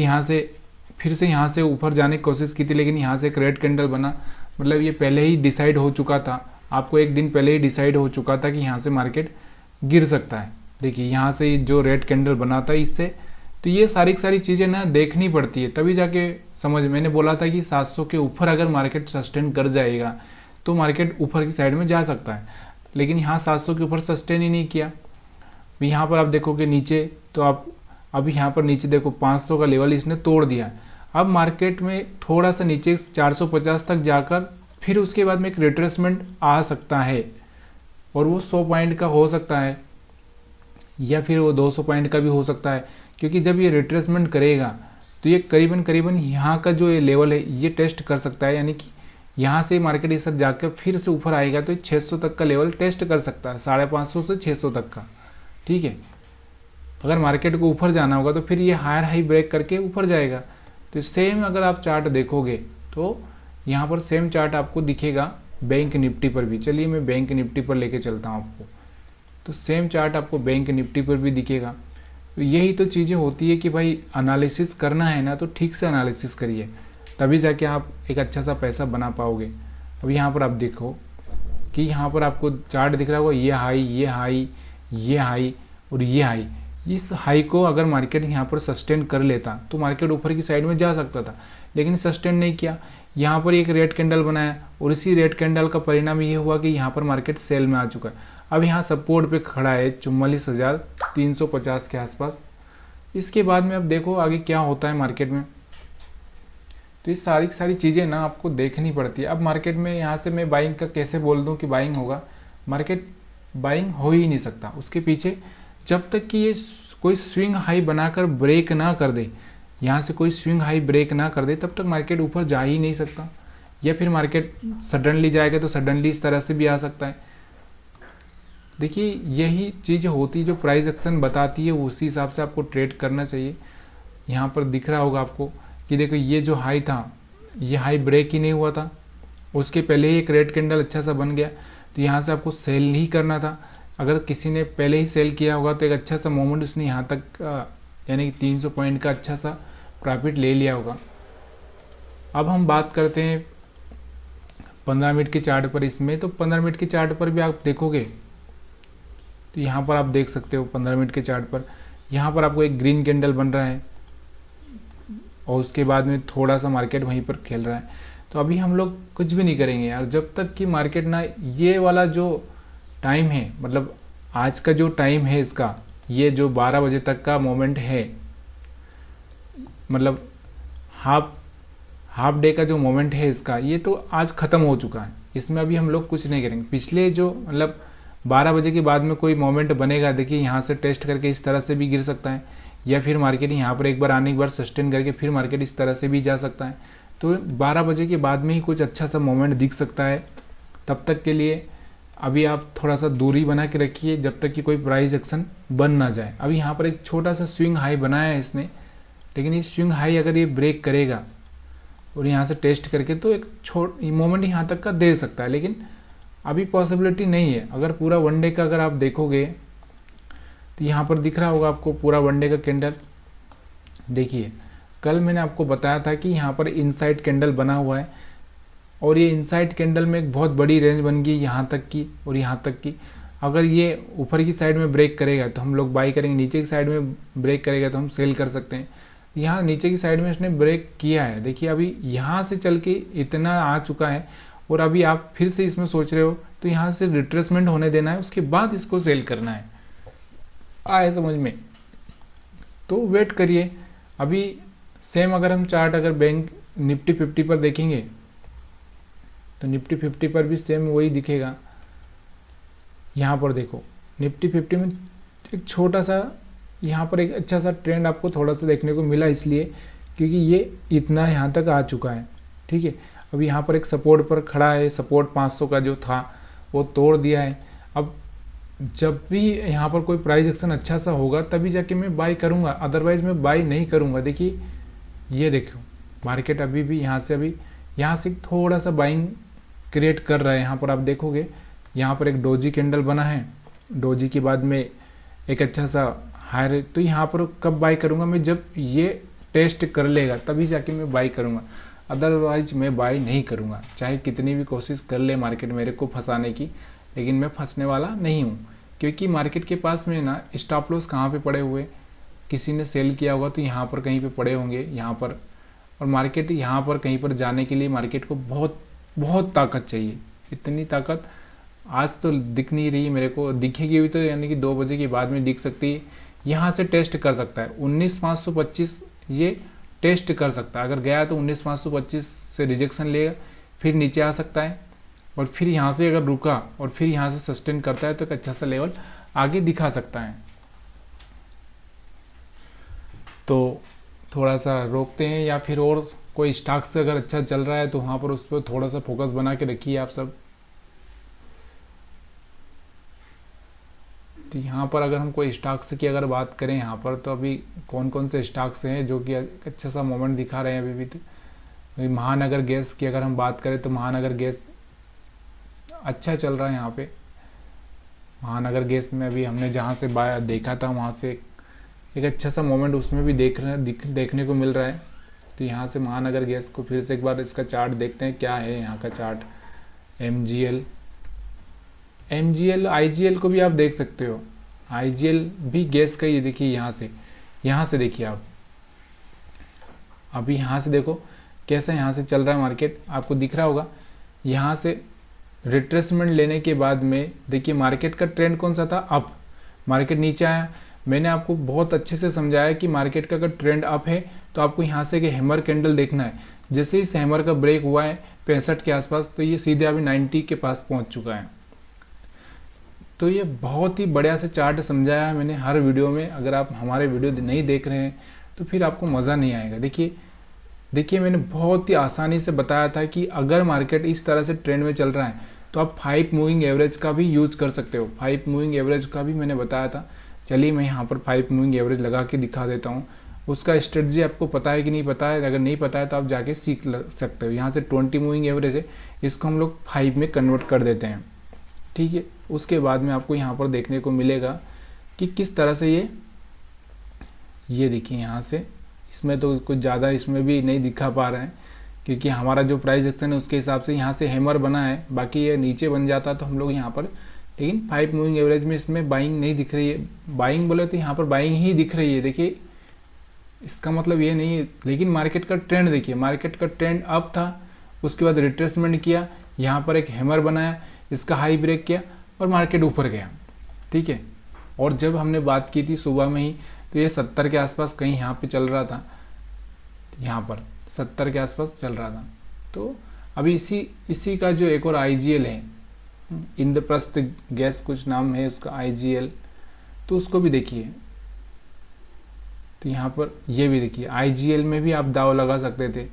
से यहाँ से ऊपर जाने की कोशिश की थी लेकिन यहाँ से एक रेड कैंडल बना, मतलब ये पहले ही डिसाइड हो चुका था, आपको एक दिन पहले ही डिसाइड हो चुका था कि यहाँ से मार्केट गिर सकता है। देखिए यहाँ से जो रेड कैंडल बना था इससे, तो ये सारी चीज़ें ना देखनी पड़ती है तभी जाके समझ। मैंने बोला था कि 700 के ऊपर अगर मार्केट सस्टेन कर जाएगा तो मार्केट ऊपर की साइड में जा सकता है, लेकिन यहाँ 700 के ऊपर सस्टेन ही नहीं किया। यहाँ पर आप देखोगे नीचे, तो आप अभी यहाँ पर नीचे देखो 500 का लेवल इसने तोड़ दिया। अब मार्केट में थोड़ा सा नीचे 450 तक जाकर फिर उसके बाद में एक रिट्रेसमेंट आ सकता है, और वो 100 पॉइंट का हो सकता है या फिर वो 200 पॉइंट का भी हो सकता है, क्योंकि जब ये रिट्रेसमेंट करेगा तो ये करीबन यहाँ का जो ये लेवल है ये टेस्ट कर सकता है, यानी कि यहाँ से मार्केट इस तरह जाकर फिर से ऊपर आएगा तो 600 तक का लेवल टेस्ट कर सकता है, 550 से 600 तक का। ठीक है, अगर मार्केट को ऊपर जाना होगा तो फिर ये हायर हाई ब्रेक करके ऊपर जाएगा। तो सेम अगर आप चार्ट देखोगे तो यहाँ पर सेम चार्ट आपको दिखेगा बैंक निफ्टी पर भी। चलिए मैं बैंक निफ्टी पर लेके चलता हूँ आपको, तो सेम चार्ट आपको बैंक निफ्टी पर भी दिखेगा। तो यही तो चीज़ें होती है कि भाई एनालिसिस करना है ना तो ठीक से एनालिसिस करिए, तभी जाके आप एक अच्छा सा पैसा बना पाओगे। अब यहाँ पर आप देखो कि यहाँ पर आपको चार्ट दिख रहा होगा, ये हाई ये हाई ये हाई और ये हाई। इस हाई को अगर मार्केट यहाँ पर सस्टेन कर लेता तो मार्केट ऊपर की साइड में जा सकता था, लेकिन सस्टेन नहीं किया। यहाँ पर एक रेड कैंडल बनाया और इसी रेड कैंडल का परिणाम ये हुआ कि यहाँ पर मार्केट सेल में आ चुका है। अब यहाँ सपोर्ट पे खड़ा है 44,350 के आसपास। इसके बाद में अब देखो आगे क्या होता है मार्केट में। तो ये सारी चीज़ें ना आपको देखनी पड़ती है। अब मार्केट में यहाँ से मैं बाइंग का कैसे बोल दूँ कि बाइंग होगा, मार्केट बाइंग हो ही नहीं सकता उसके पीछे, जब तक कि ये कोई स्विंग हाई बनाकर ब्रेक ना कर दे, यहाँ से कोई स्विंग हाई ब्रेक ना कर दे तब तक मार्केट ऊपर जा ही नहीं सकता। या फिर मार्केट सडनली जाएगा तो सडनली इस तरह से भी आ सकता है। देखिए यही चीज़ होती है जो प्राइस एक्शन बताती है, उसी हिसाब से आपको ट्रेड करना चाहिए। यहाँ पर दिख रहा होगा आपको कि देखो ये जो हाई था ये हाई ब्रेक ही नहीं हुआ था, उसके पहले ही एक रेड कैंडल अच्छा सा बन गया, तो यहाँ से आपको सेल ही करना था। अगर किसी ने पहले ही सेल किया होगा तो एक अच्छा सा मोमेंट उसने यहाँ तक यानी कि 300 पॉइंट का अच्छा सा प्रॉफिट ले लिया होगा। अब हम बात करते हैं 15 मिनट के चार्ट पर। इसमें तो 15 मिनट के चार्ट पर भी आप देखोगे तो यहाँ पर आप देख सकते हो 15 मिनट के चार्ट पर यहाँ पर आपको एक ग्रीन कैंडल बन रहा है और उसके बाद में थोड़ा सा मार्केट वहीं पर खेल रहा है। तो अभी हम लोग कुछ भी नहीं करेंगे यार, जब तक कि मार्केट ना ये वाला जो टाइम है, मतलब आज का जो टाइम है इसका, ये जो 12 बजे तक का मोमेंट है, मतलब हाफ डे का जो मोमेंट है इसका, ये तो आज ख़त्म हो चुका है। इसमें अभी हम लोग कुछ नहीं करेंगे। पिछले जो मतलब 12 बजे के बाद में कोई मोमेंट बनेगा, देखिए यहाँ से टेस्ट करके इस तरह से भी गिर सकता है, या फिर मार्केट यहाँ पर एक बार आने के बाद सस्टेन करके फिर मार्केट इस तरह से भी जा सकता है। तो 12 बजे के बाद में ही कुछ अच्छा सा मोमेंट दिख सकता है। तब तक के लिए अभी आप थोड़ा सा दूरी बना के रखिए जब तक कि कोई प्राइस एक्शन बन ना जाए। अभी यहाँ पर एक छोटा सा स्विंग हाई बनाया है इसने, लेकिन ये स्विंग हाई अगर ये ब्रेक करेगा और यहाँ से टेस्ट करके तो एक मोमेंट यहाँ तक का दे सकता है, लेकिन अभी पॉसिबिलिटी नहीं है। अगर पूरा वनडे का अगर आप देखोगे तो यहाँ पर दिख रहा होगा आपको पूरा वनडे का कैंडल। देखिए कल मैंने आपको बताया था कि यहाँ पर इनसाइड कैंडल बना हुआ है और ये इनसाइड कैंडल में एक बहुत बड़ी रेंज बन गई यहाँ तक की और यहाँ तक की। अगर ये ऊपर की साइड में ब्रेक करेगा तो हम लोग बाई करेंगे, नीचे की साइड में ब्रेक करेगा तो हम सेल कर सकते हैं। यहाँ नीचे की साइड में इसने ब्रेक किया है, देखिए अभी यहाँ से चल के इतना आ चुका है और अभी आप फिर से इसमें सोच रहे हो तो यहाँ से रिट्रेसमेंट होने देना है, उसके बाद इसको सेल करना है। आए समझ में? तो वेट करिए। अभी सेम अगर हम चार्ट अगर बैंक निफ्टी 50 पर देखेंगे तो निफ्टी 50 पर भी सेम वही दिखेगा। यहाँ पर देखो निफ्टी 50 में एक छोटा सा यहाँ पर एक अच्छा सा ट्रेंड आपको थोड़ा सा देखने को मिला, इसलिए क्योंकि ये इतना यहाँ तक आ चुका है। ठीक है, अब यहाँ पर एक सपोर्ट पर खड़ा है, सपोर्ट 500 का जो था वो तोड़ दिया है। अब जब भी यहाँ पर कोई प्राइस एक्शन अच्छा सा होगा तभी जाके मैं बाई करूँगा, अदरवाइज मैं बाई नहीं करूँगा। देखिए ये देखो मार्केट अभी भी यहाँ से थोड़ा सा बाइंग क्रिएट कर रहा है। यहाँ पर आप देखोगे यहाँ पर एक डोजी कैंडल बना है, डोजी के बाद में एक अच्छा सा हायर, तो यहाँ पर कब बाई करूँगा मैं, जब ये टेस्ट कर लेगा तभी जाके मैं बाई करूँगा, अदरवाइज मैं बाई नहीं करूँगा। चाहे कितनी भी कोशिश कर ले मार्केट मेरे को फंसाने की, लेकिन मैं फंसने वाला नहीं हूँ, क्योंकि मार्केट के पास में ना स्टॉप लॉस कहाँ पे पड़े हुए, किसी ने सेल किया होगा तो यहाँ पर कहीं पे पड़े होंगे यहाँ पर। और मार्केट यहाँ पर कहीं पर जाने के लिए मार्केट को बहुत बहुत ताकत चाहिए। इतनी ताकत आज तो दिख नहीं रही मेरे को, दिखेगी भी तो यानी कि 2 बजे के बाद में दिख सकती है। यहाँ से टेस्ट कर सकता है 19,525, ये टेस्ट कर सकता है। अगर गया तो 19,525 से रिजेक्शन लेगा, फिर नीचे आ सकता है, और फिर यहाँ से अगर रुका और फिर यहाँ से सस्टेन करता है तो एक अच्छा सा लेवल आगे दिखा सकता है। तो थोड़ा सा रोकते हैं, या फिर और कोई स्टॉक से अगर अच्छा चल रहा है तो वहाँ पर उस पर थोड़ा सा फोकस बना के रखिए आप सब। तो यहाँ पर अगर हम कोई स्टॉक्स की अगर बात करें यहाँ पर, तो अभी कौन कौन से स्टॉक्स हैं जो कि अच्छा सा मोमेंट दिखा रहे हैं अभी भी। तो महानगर गैस की अगर हम बात करें तो महानगर गैस अच्छा चल रहा है। यहाँ पे महानगर गैस में अभी हमने जहाँ से देखा था वहाँ से एक अच्छा सा मोमेंट उसमें भी देखने को मिल रहा है। तो यहाँ से महानगर गैस को फिर से एक बार इसका चार्ट देखते हैं क्या है यहाँ का चार्ट। MGL IGL को भी आप देख सकते हो, IGL भी गैस का ही, देखिए यहाँ से देखिए आप अभी यहाँ से देखो कैसा यहाँ से चल रहा है मार्केट, आपको दिख रहा होगा। यहाँ से रिट्रेसमेंट लेने के बाद में देखिए मार्केट का ट्रेंड कौन सा था, अप। मार्केट नीचे आया, मैंने आपको बहुत अच्छे से समझाया कि मार्केट का अगर ट्रेंड अप है तो आपको यहाँ से एक हैमर कैंडल देखना है। जैसे इस हैमर का ब्रेक हुआ है 65 के आसपास, तो ये सीधे अभी 90 के पास पहुँच चुका है। तो ये बहुत ही बढ़िया से चार्ट समझाया है मैंने हर वीडियो में। अगर आप हमारे वीडियो नहीं देख रहे हैं तो फिर आपको मज़ा नहीं आएगा। देखिए मैंने बहुत ही आसानी से बताया था कि अगर मार्केट इस तरह से ट्रेंड में चल रहा है तो आप 5 मूविंग एवरेज का भी यूज कर सकते हो। 5 मूविंग एवरेज का भी मैंने बताया था। चलिए मैं यहाँ पर 5 मूविंग एवरेज लगा के दिखा देता हूँ। उसका स्ट्रेटजी आपको पता है कि नहीं पता है, अगर नहीं पता है तो आप जाके सीख सकते हो। यहाँ से 20 मूविंग एवरेज है, इसको हम लोग 5 में कन्वर्ट कर देते हैं। ठीक है, उसके बाद में आपको यहाँ पर देखने को मिलेगा कि किस तरह से ये देखिए यहाँ से, इसमें तो कुछ ज़्यादा इसमें भी नहीं दिखा पा रहा है क्योंकि हमारा जो प्राइस एक्शन है उसके हिसाब से यहाँ से हैमर बना है। बाकी ये नीचे बन जाता तो हम लोग यहाँ पर, लेकिन 5 मूविंग एवरेज में इसमें बाइंग नहीं दिख रही है। बाइंग बोले तो यहाँ पर बाइंग ही दिख रही है। देखिए इसका मतलब ये नहीं है, लेकिन मार्केट का ट्रेंड देखिए, मार्केट का ट्रेंड अप था, उसके बाद रिट्रेसमेंट किया, यहाँ पर एक हैमर बनाया, इसका हाई ब्रेक किया और मार्केट ऊपर गया। ठीक है, और जब हमने बात की थी सुबह में ही तो ये 70 के आसपास कहीं यहाँ पे चल रहा था, यहाँ पर 70 के आसपास चल रहा था। तो अभी इसी का जो एक और IGL है, इंद्रप्रस्थ गैस कुछ नाम है उसका IGL, तो उसको भी देखिए। तो यहाँ पर ये भी देखिए IGL में भी आप दाव लगा सकते थे।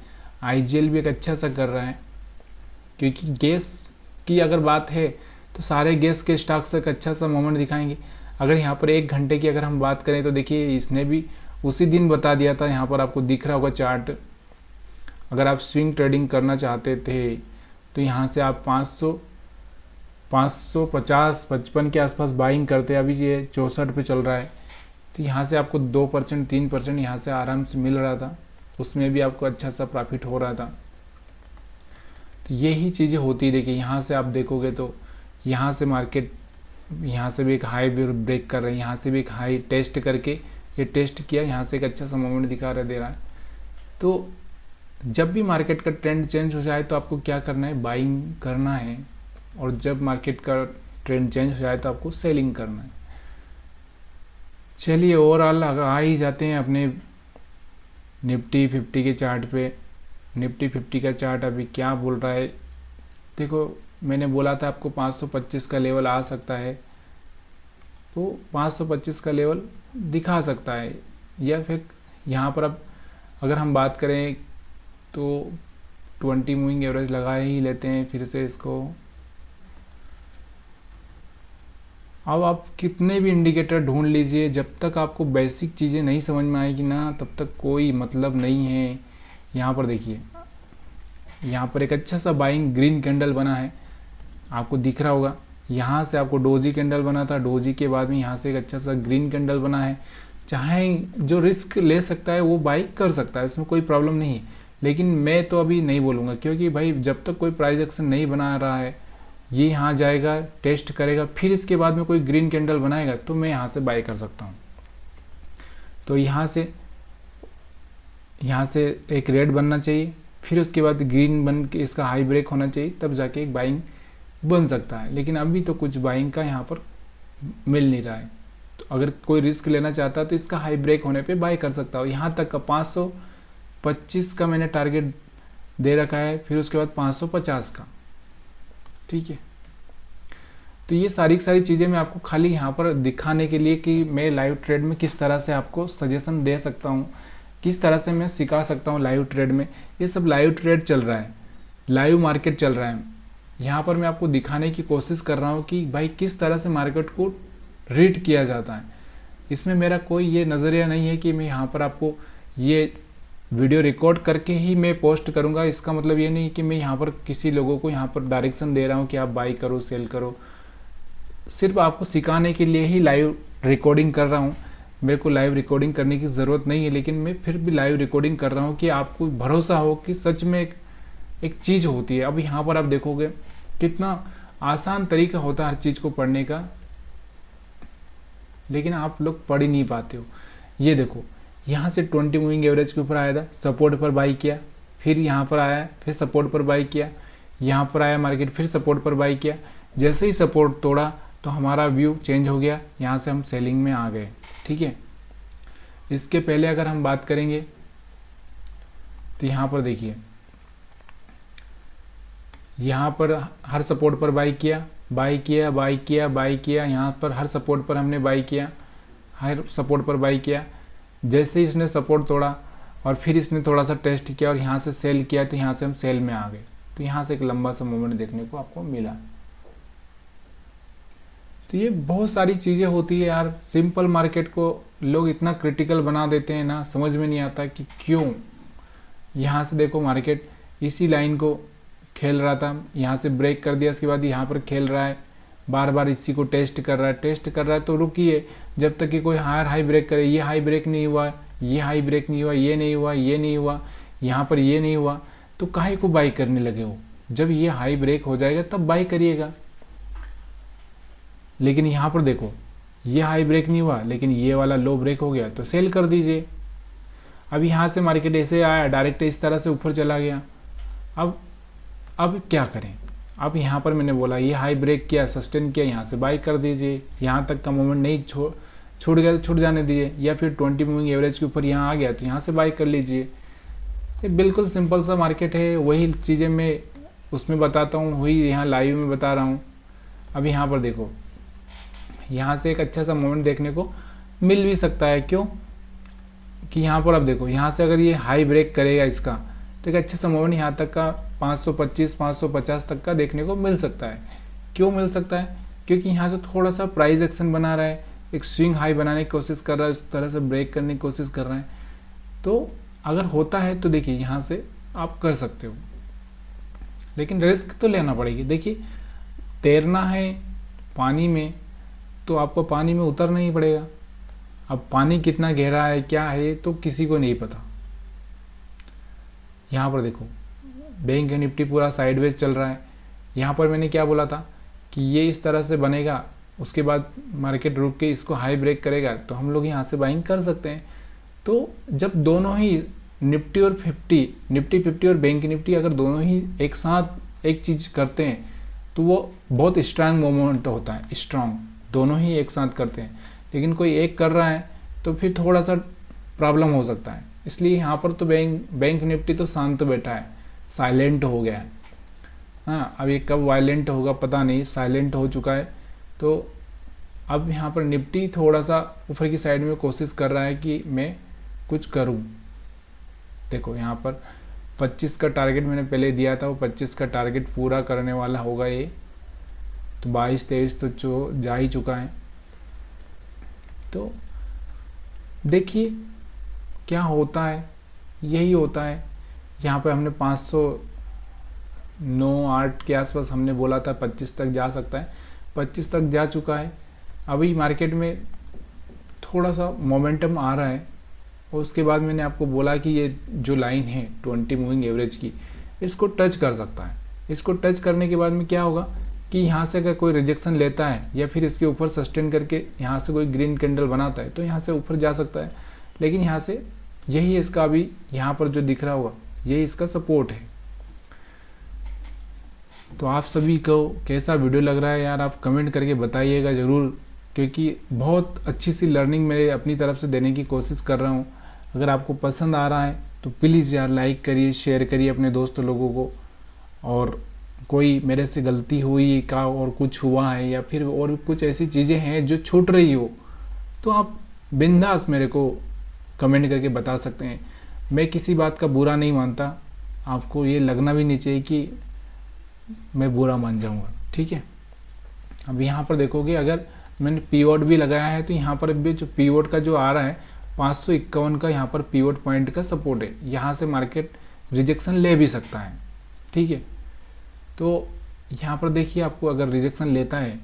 IGL भी एक अच्छा सा कर रहा है, क्योंकि गैस की अगर बात है तो सारे गैस के स्टॉक से एक अच्छा सा मोमेंट दिखाएंगे। अगर यहाँ पर 1 घंटे की अगर हम बात करें तो देखिए इसने भी उसी दिन बता दिया था, यहाँ पर आपको दिख रहा होगा चार्ट। अगर आप स्विंग ट्रेडिंग करना चाहते थे तो यहाँ से आप 550 55 के आसपास बाइंग करते, अभी ये 64 पे चल रहा है। तो यहाँ से आपको 2% 3% यहाँ से आराम से मिल रहा था, उसमें भी आपको अच्छा सा प्रॉफिट हो रहा था। तो यही चीज़ें होती है। देखिए यहाँ से आप देखोगे तो यहाँ से मार्केट यहाँ से भी एक हाई ब्रेक कर रहे हैं, यहाँ से भी एक हाई टेस्ट करके ये टेस्ट किया, यहाँ से एक अच्छा सा मोमेंट दे रहा है। तो जब भी मार्केट का ट्रेंड चेंज हो जाए तो आपको क्या करना है, बाइंग करना है, और जब मार्केट का ट्रेंड चेंज हो जाए तो आपको सेलिंग करना है। चलिए ओवरऑल आ ही जाते हैं अपने निफ्टी 50 के चार्ट पे। निफ्टी 50 का चार्ट अभी क्या बोल रहा है। देखो मैंने बोला था आपको 525 का लेवल आ सकता है, तो 525 का लेवल दिखा सकता है, या फिर यहाँ पर अब अगर हम बात करें तो 20 मूविंग एवरेज लगा ही लेते हैं फिर से इसको। अब आप कितने भी इंडिकेटर ढूंढ लीजिए, जब तक आपको बेसिक चीज़ें नहीं समझ में आएगी ना तब तक कोई मतलब नहीं है। यहाँ पर देखिए, यहाँ पर एक अच्छा सा बाइंग ग्रीन कैंडल बना है, आपको दिख रहा होगा। यहाँ से आपको डोजी कैंडल बना था, डोजी के बाद में यहाँ से एक अच्छा सा ग्रीन कैंडल बना है। चाहे जो रिस्क ले सकता है वो बाई कर सकता है, इसमें कोई प्रॉब्लम नहीं है, लेकिन मैं तो अभी नहीं बोलूँगा, क्योंकि भाई जब तक कोई प्राइस एक्शन नहीं बना रहा है, ये यहाँ जाएगा टेस्ट करेगा, फिर इसके बाद में कोई ग्रीन कैंडल बनाएगा तो मैं यहाँ से बाई कर सकता हूँ। तो यहाँ से एक रेड बनना चाहिए, फिर उसके बाद ग्रीन बन के इसका हाई ब्रेक होना चाहिए, तब जाके एक बाइंग बन सकता है। लेकिन अभी तो कुछ बाइंग का यहाँ पर मिल नहीं रहा है, तो अगर कोई रिस्क लेना चाहता है तो इसका हाई ब्रेक होने पे बाय कर सकता हो। यहाँ तक का 525 का मैंने टारगेट दे रखा है, फिर उसके बाद 550 का, ठीक है। तो ये सारी चीज़ें मैं आपको खाली यहाँ पर दिखाने के लिए कि मैं लाइव ट्रेड में किस तरह से आपको सजेशन दे सकता हूँ, किस तरह से मैं सिखा सकता हूँ लाइव ट्रेड में। ये सब लाइव ट्रेड चल रहा है, लाइव मार्केट चल रहा है। यहाँ पर मैं आपको दिखाने की कोशिश कर रहा हूँ कि भाई किस तरह से मार्केट को रीड किया जाता है। इसमें मेरा कोई ये नज़रिया नहीं है कि मैं यहाँ पर आपको ये वीडियो रिकॉर्ड करके ही मैं पोस्ट करूँगा। इसका मतलब ये नहीं कि मैं यहाँ पर किसी लोगों को यहाँ पर डायरेक्शन दे रहा हूँ कि आप बाई करो सेल करो। सिर्फ आपको सिखाने के लिए ही लाइव रिकॉर्डिंग कर रहा हूँ। मेरे को लाइव रिकॉर्डिंग करने की ज़रूरत नहीं है, लेकिन मैं फिर भी लाइव रिकॉर्डिंग कर रहा हूँ कि आपको भरोसा हो कि सच में एक चीज़ होती है। अब यहाँ पर आप देखोगे कितना आसान तरीका होता है हर चीज़ को पढ़ने का, लेकिन आप लोग पढ़ ही नहीं पाते हो। ये देखो, यहाँ से 20 मूविंग एवरेज के ऊपर आया था, सपोर्ट पर बाई किया, फिर यहाँ पर आया, फिर सपोर्ट पर बाई किया, यहाँ पर आया मार्केट, फिर सपोर्ट पर बाई किया। जैसे ही सपोर्ट तोड़ा तो हमारा व्यू चेंज हो गया, यहाँ से हम सेलिंग में आ गए, ठीक है। इसके पहले अगर हम बात करेंगे तो यहाँ पर देखिए, यहाँ पर हर सपोर्ट पर बाई किया, बाई किया, बाई किया, बाई किया, यहाँ पर हर सपोर्ट पर हमने बाई किया, हर सपोर्ट पर बाई किया। जैसे ही इसने सपोर्ट तोड़ा और फिर इसने थोड़ा सा टेस्ट किया और यहाँ से सेल किया, तो यहाँ से हम सेल में आ गए। तो यहाँ से एक लंबा सा मूवमेंट देखने को आपको मिला। तो ये बहुत सारी चीज़ें होती है यार, सिंपल मार्केट को लोग इतना क्रिटिकल बना देते हैं ना, समझ में नहीं आता कि क्यों। यहाँ से देखो मार्केट इसी लाइन को खेल रहा था, यहाँ से ब्रेक कर दिया, इसके बाद यहाँ पर खेल रहा है, बार बार इसी को टेस्ट कर रहा है। तो रुकिए जब तक कि कोई हायर हाई ब्रेक करे। ये हाई ब्रेक नहीं हुआ, ये हाई ब्रेक नहीं हुआ, ये नहीं हुआ, ये नहीं हुआ, यहाँ पर ये नहीं हुआ, तो काहे को बाई करने लगे हो। जब ये हाई ब्रेक हो जाएगा तब बाई करिएगा। लेकिन यहाँ पर देखो, ये हाई ब्रेक नहीं हुआ लेकिन ये वाला लो ब्रेक हो गया, तो सेल कर दीजिए। अब यहाँ से मार्केट ऐसे आया, डायरेक्ट इस तरह से ऊपर चला गया। अब क्या करें। अब यहाँ पर मैंने बोला ये हाई ब्रेक किया, सस्टेन किया, यहाँ से बाई कर दीजिए। यहाँ तक का मूवमेंट नहीं छूट गया तो छूट जाने दीजिए, या फिर 20 मूविंग एवरेज के ऊपर यहाँ आ गया तो यहाँ से बाई कर लीजिए। ये बिल्कुल सिंपल सा मार्केट है, वही चीज़ें मैं उसमें बताता हूँ, वही यहाँ लाइव में बता रहा हूँ। अब यहाँ पर देखो, यहाँ से एक अच्छा सा मोमेंट देखने को मिल भी सकता है। क्यों कि यहाँ पर अब देखो, यहाँ से अगर ये हाई ब्रेक करेगा इसका, तो एक अच्छा सा मोमेंट यहाँ तक का 525 550 तक का देखने को मिल सकता है। क्यों मिल सकता है? क्योंकि यहाँ से थोड़ा सा प्राइस एक्शन बना रहा है, एक स्विंग हाई बनाने की कोशिश कर रहा है, उस तरह से ब्रेक करने की कोशिश कर रहा है। तो अगर होता है तो देखिए यहाँ से आप कर सकते हो, लेकिन रिस्क तो लेना पड़ेगी। देखिए तैरना है पानी में तो आपको पानी में उतरना ही पड़ेगा। अब पानी कितना गहरा है क्या है तो किसी को नहीं पता। यहाँ पर देखो बैंक निफ्टी पूरा साइडवेज चल रहा है। यहाँ पर मैंने क्या बोला था कि ये इस तरह से बनेगा, उसके बाद मार्केट रुक के इसको हाई ब्रेक करेगा तो हम लोग यहाँ से बाइंग कर सकते हैं। तो जब दोनों ही निफ्टी 50 और बैंक निफ्टी अगर दोनों ही एक साथ एक चीज़ करते हैं तो वो बहुत स्ट्रांग मोमेंट होता है। स्ट्रांग दोनों ही एक साथ करते हैं, लेकिन कोई एक कर रहा है तो फिर थोड़ा सा प्रॉब्लम हो सकता है। इसलिए यहाँ पर तो बैंक निफ्टी तो शांत बैठा है, साइलेंट हो गया है। हाँ, अब ये कब वायलेंट होगा पता नहीं, साइलेंट हो चुका है। तो अब यहाँ पर निफ्टी थोड़ा सा ऊपर की साइड में कोशिश कर रहा है कि मैं कुछ करूँ। देखो यहाँ पर 25 का टारगेट मैंने पहले दिया था, वो 25 का टारगेट पूरा करने वाला होगा ये। तो 22-23 तो जा ही चुका है। तो देखिए क्या होता है, यही होता है। यहाँ पे हमने 509-8 के आसपास हमने बोला था 25 तक जा सकता है, 25 तक जा चुका है। अभी मार्केट में थोड़ा सा मोमेंटम आ रहा है, और उसके बाद मैंने आपको बोला कि ये जो लाइन है 20 मूविंग एवरेज की, इसको टच कर सकता है। इसको टच करने के बाद में क्या होगा कि यहाँ से अगर कोई रिजेक्शन लेता है या फिर इसके ऊपर सस्टेन करके यहाँ से कोई ग्रीन कैंडल बनाता है तो यहाँ से ऊपर जा सकता है। लेकिन यहाँ से यही इसका अभी यहाँ पर जो दिख रहा होगा यही इसका सपोर्ट है। तो आप सभी को कैसा वीडियो लग रहा है यार, आप कमेंट करके बताइएगा ज़रूर, क्योंकि बहुत अच्छी सी लर्निंग मेरे अपनी तरफ से देने की कोशिश कर रहा हूँ। अगर आपको पसंद आ रहा है तो प्लीज़ यार लाइक करिए, शेयर करिए अपने दोस्तों लोगों को। और कोई मेरे से गलती हुई का और कुछ हुआ है या फिर और कुछ ऐसी चीज़ें हैं जो छूट रही हो तो आप बिंदास मेरे को कमेंट करके बता सकते हैं। मैं किसी बात का बुरा नहीं मानता, आपको ये लगना भी नहीं चाहिए कि मैं बुरा मान जाऊंगा, ठीक है। अब यहाँ पर देखोगे अगर मैंने पीवोट भी लगाया है तो यहाँ पर भी जो पीवोट का जो आ रहा है 551 का यहाँ पर पीवोट पॉइंट का सपोर्ट है। यहाँ से मार्केट रिजेक्शन ले भी सकता है, ठीक है। तो यहाँ पर देखिए आपको अगर रिजेक्शन लेता है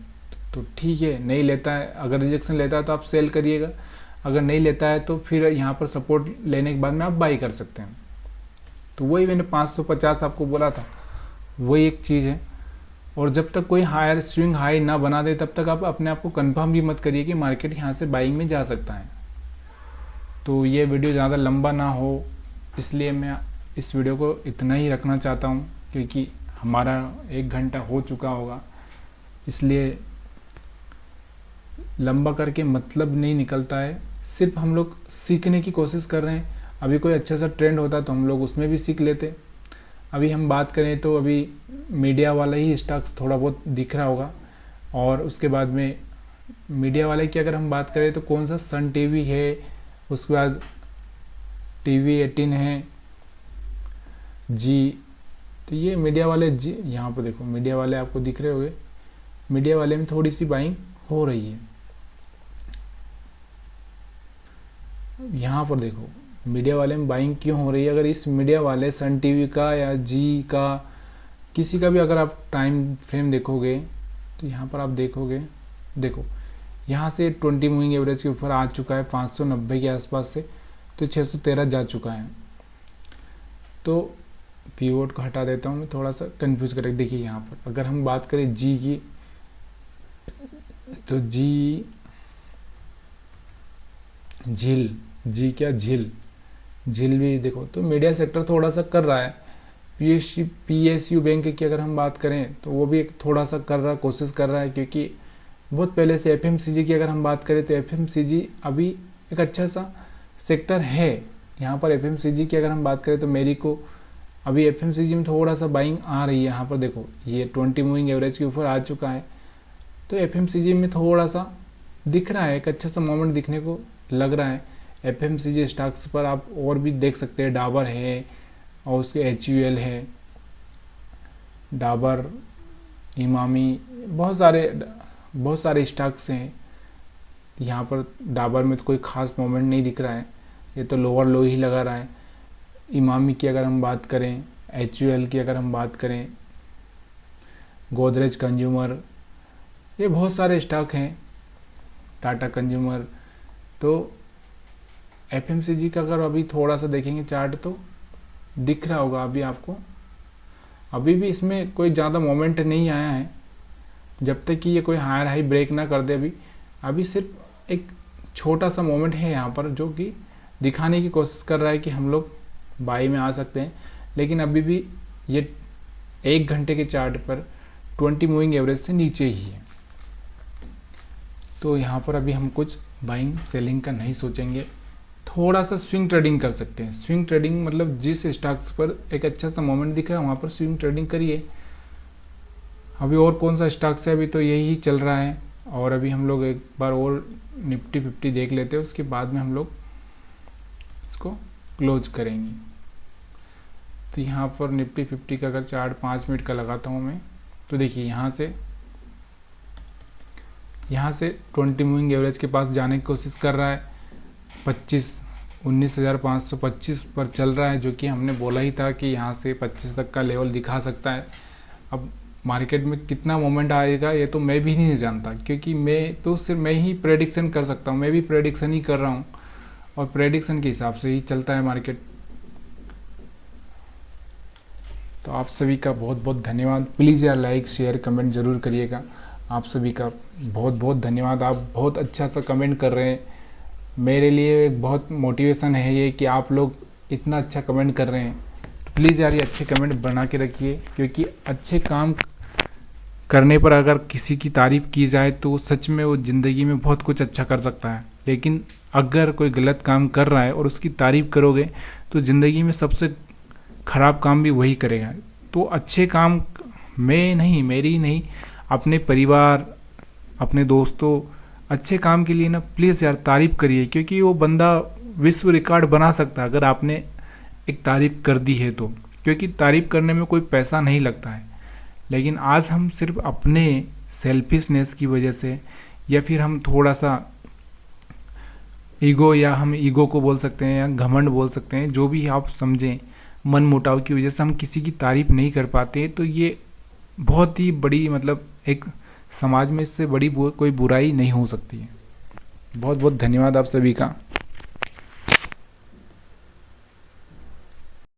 तो ठीक है, नहीं लेता है, अगर रिजेक्शन लेता है तो आप सेल करिएगा, अगर नहीं लेता है तो फिर यहाँ पर सपोर्ट लेने के बाद में आप बाई कर सकते हैं। तो वही मैंने 550 आपको बोला था, वही एक चीज़ है। और जब तक कोई हायर स्विंग हाई ना बना दे तब तक आप अपने आप को कंफर्म भी मत करिए कि मार्केट यहाँ से बाइंग में जा सकता है। तो ये वीडियो ज़्यादा लंबा ना हो इसलिए मैं इस वीडियो को इतना ही रखना चाहता हूँ, क्योंकि हमारा 1 घंटा हो चुका होगा, इसलिए लंबा करके मतलब नहीं निकलता है। सिर्फ हम लोग सीखने की कोशिश कर रहे हैं। अभी कोई अच्छा सा ट्रेंड होता तो हम लोग उसमें भी सीख लेते। अभी हम बात करें तो अभी मीडिया वाला ही स्टॉक्स थोड़ा बहुत दिख रहा होगा, और उसके बाद में मीडिया वाले की अगर हम बात करें तो कौन सा सन टीवी है, उसके बाद टीवी 18 है, जी। तो ये मीडिया वाले जी, यहाँ पर देखो मीडिया वाले आपको दिख रहे होंगे, मीडिया वाले में थोड़ी सी बाइंग हो रही है। यहाँ पर देखो मीडिया वाले में बाइंग क्यों हो रही है। अगर इस मीडिया वाले सन टीवी का या जी का किसी का भी अगर आप टाइम फ्रेम देखोगे तो यहाँ पर आप देखोगे, देखो यहाँ से 20 मूविंग एवरेज के ऊपर आ चुका है 590 के आसपास से, तो 613 जा चुका है। तो पीवोट को हटा देता हूँ मैं, थोड़ा सा कंफ्यूज कर। देखिए यहाँ पर अगर हम बात करें जी की तो जी झील भी देखो तो मीडिया सेक्टर थोड़ा सा कर रहा है। पीएसयू बैंक की अगर हम बात करें तो वो भी थोड़ा सा कोशिश कर रहा है, क्योंकि बहुत पहले से एफएमसीजी की अगर हम बात करें तो एफएमसीजी अभी एक अच्छा सा सेक्टर है। यहाँ पर एफएमसीजी की अगर हम बात करें तो मेरी को अभी एफएमसीजी में थोड़ा सा बाइंग आ रही है। यहाँ पर देखो ये 20 मूविंग एवरेज के ऊपर आ चुका है, तो एफएमसीजी में थोड़ा सा दिख रहा है, एक अच्छा सा मोमेंट दिखने को लग रहा है। एफएमसीजी स्टॉक्स पर आप और भी देख सकते हैं, डाबर है और उसके एचयूएल है, डाबर, इमामी, बहुत सारे स्टॉक्स हैं। यहाँ पर डाबर में तो कोई खास मोमेंट नहीं दिख रहा है, ये तो लोअर लो ही लगा रहा है। इमामी की अगर हम बात करें, एचयूएल की अगर हम बात करें, गोदरेज कंज्यूमर, ये बहुत सारे स्टॉक हैं, टाटा कंज्यूमर। तो एफएमसीजी का अगर अभी थोड़ा सा देखेंगे चार्ट तो दिख रहा होगा अभी आपको, अभी भी इसमें कोई ज़्यादा मोमेंट नहीं आया है। जब तक कि ये कोई हायर हाई ब्रेक ना कर दे अभी सिर्फ एक छोटा सा मोमेंट है यहाँ पर जो कि दिखाने की कोशिश कर रहा है कि हम लोग बाई में आ सकते हैं। लेकिन अभी भी ये 1 घंटे के चार्ट पर 20 मूविंग एवरेज से नीचे ही है। तो यहाँ पर अभी हम कुछ बाइंग सेलिंग का नहीं सोचेंगे, थोड़ा सा स्विंग ट्रेडिंग कर सकते हैं। स्विंग ट्रेडिंग मतलब जिस स्टॉक्स पर एक अच्छा सा मोमेंट दिख रहा है वहाँ पर स्विंग ट्रेडिंग करिए। अभी और कौन सा स्टॉक्स है, अभी तो यही चल रहा है। और अभी हम लोग एक बार और निफ्टी 50 देख लेते हैं, उसके बाद में हम लोग इसको क्लोज करेंगे। तो यहाँ पर निफ्टी 50 का अगर चार्ट 5 मिनट का लगाता हूँ मैं, तो देखिए यहाँ से 20 मूविंग एवरेज के पास जाने की कोशिश कर रहा है। 19,525 पर चल रहा है, जो कि हमने बोला ही था कि यहाँ से 25 तक का लेवल दिखा सकता है। अब मार्केट में कितना मोमेंट आएगा ये तो मैं भी नहीं जानता, क्योंकि मैं ही प्रेडिक्शन कर सकता हूँ। मैं भी प्रेडिक्शन ही कर रहा हूँ और प्रेडिक्शन के हिसाब से ही चलता है मार्केट। तो आप सभी का बहुत बहुत धन्यवाद। प्लीज़ यार लाइक शेयर कमेंट ज़रूर करिएगा। आप सभी का बहुत बहुत धन्यवाद। आप बहुत अच्छा सा कमेंट कर रहे हैं, मेरे लिए एक बहुत मोटिवेशन है ये कि आप लोग इतना अच्छा कमेंट कर रहे हैं। प्लीज़ यार ये अच्छे कमेंट बना के रखिए, क्योंकि अच्छे काम करने पर अगर किसी की तारीफ़ की जाए तो सच में वो ज़िंदगी में बहुत कुछ अच्छा कर सकता है। लेकिन अगर कोई गलत काम कर रहा है और उसकी तारीफ़ करोगे तो ज़िंदगी में सबसे ख़राब काम भी वही करेगा। तो अच्छे काम मेरी नहीं, अपने परिवार अपने दोस्तों अच्छे काम के लिए ना प्लीज़ यार तारीफ़ करिए, क्योंकि वो बंदा विश्व रिकॉर्ड बना सकता है अगर आपने एक तारीफ़ कर दी है तो। क्योंकि तारीफ़ करने में कोई पैसा नहीं लगता है। लेकिन आज हम सिर्फ अपने सेल्फिशनेस की वजह से, या फिर हम थोड़ा सा हम ईगो को बोल सकते हैं या घमंड बोल सकते हैं, जो भी आप समझें, मन मुटाव की वजह से हम किसी की तारीफ़ नहीं कर पाते। तो ये बहुत ही बड़ी मतलब एक समाज में इससे बड़ी कोई बुराई नहीं हो सकती है। बहुत बहुत धन्यवाद आप सभी का।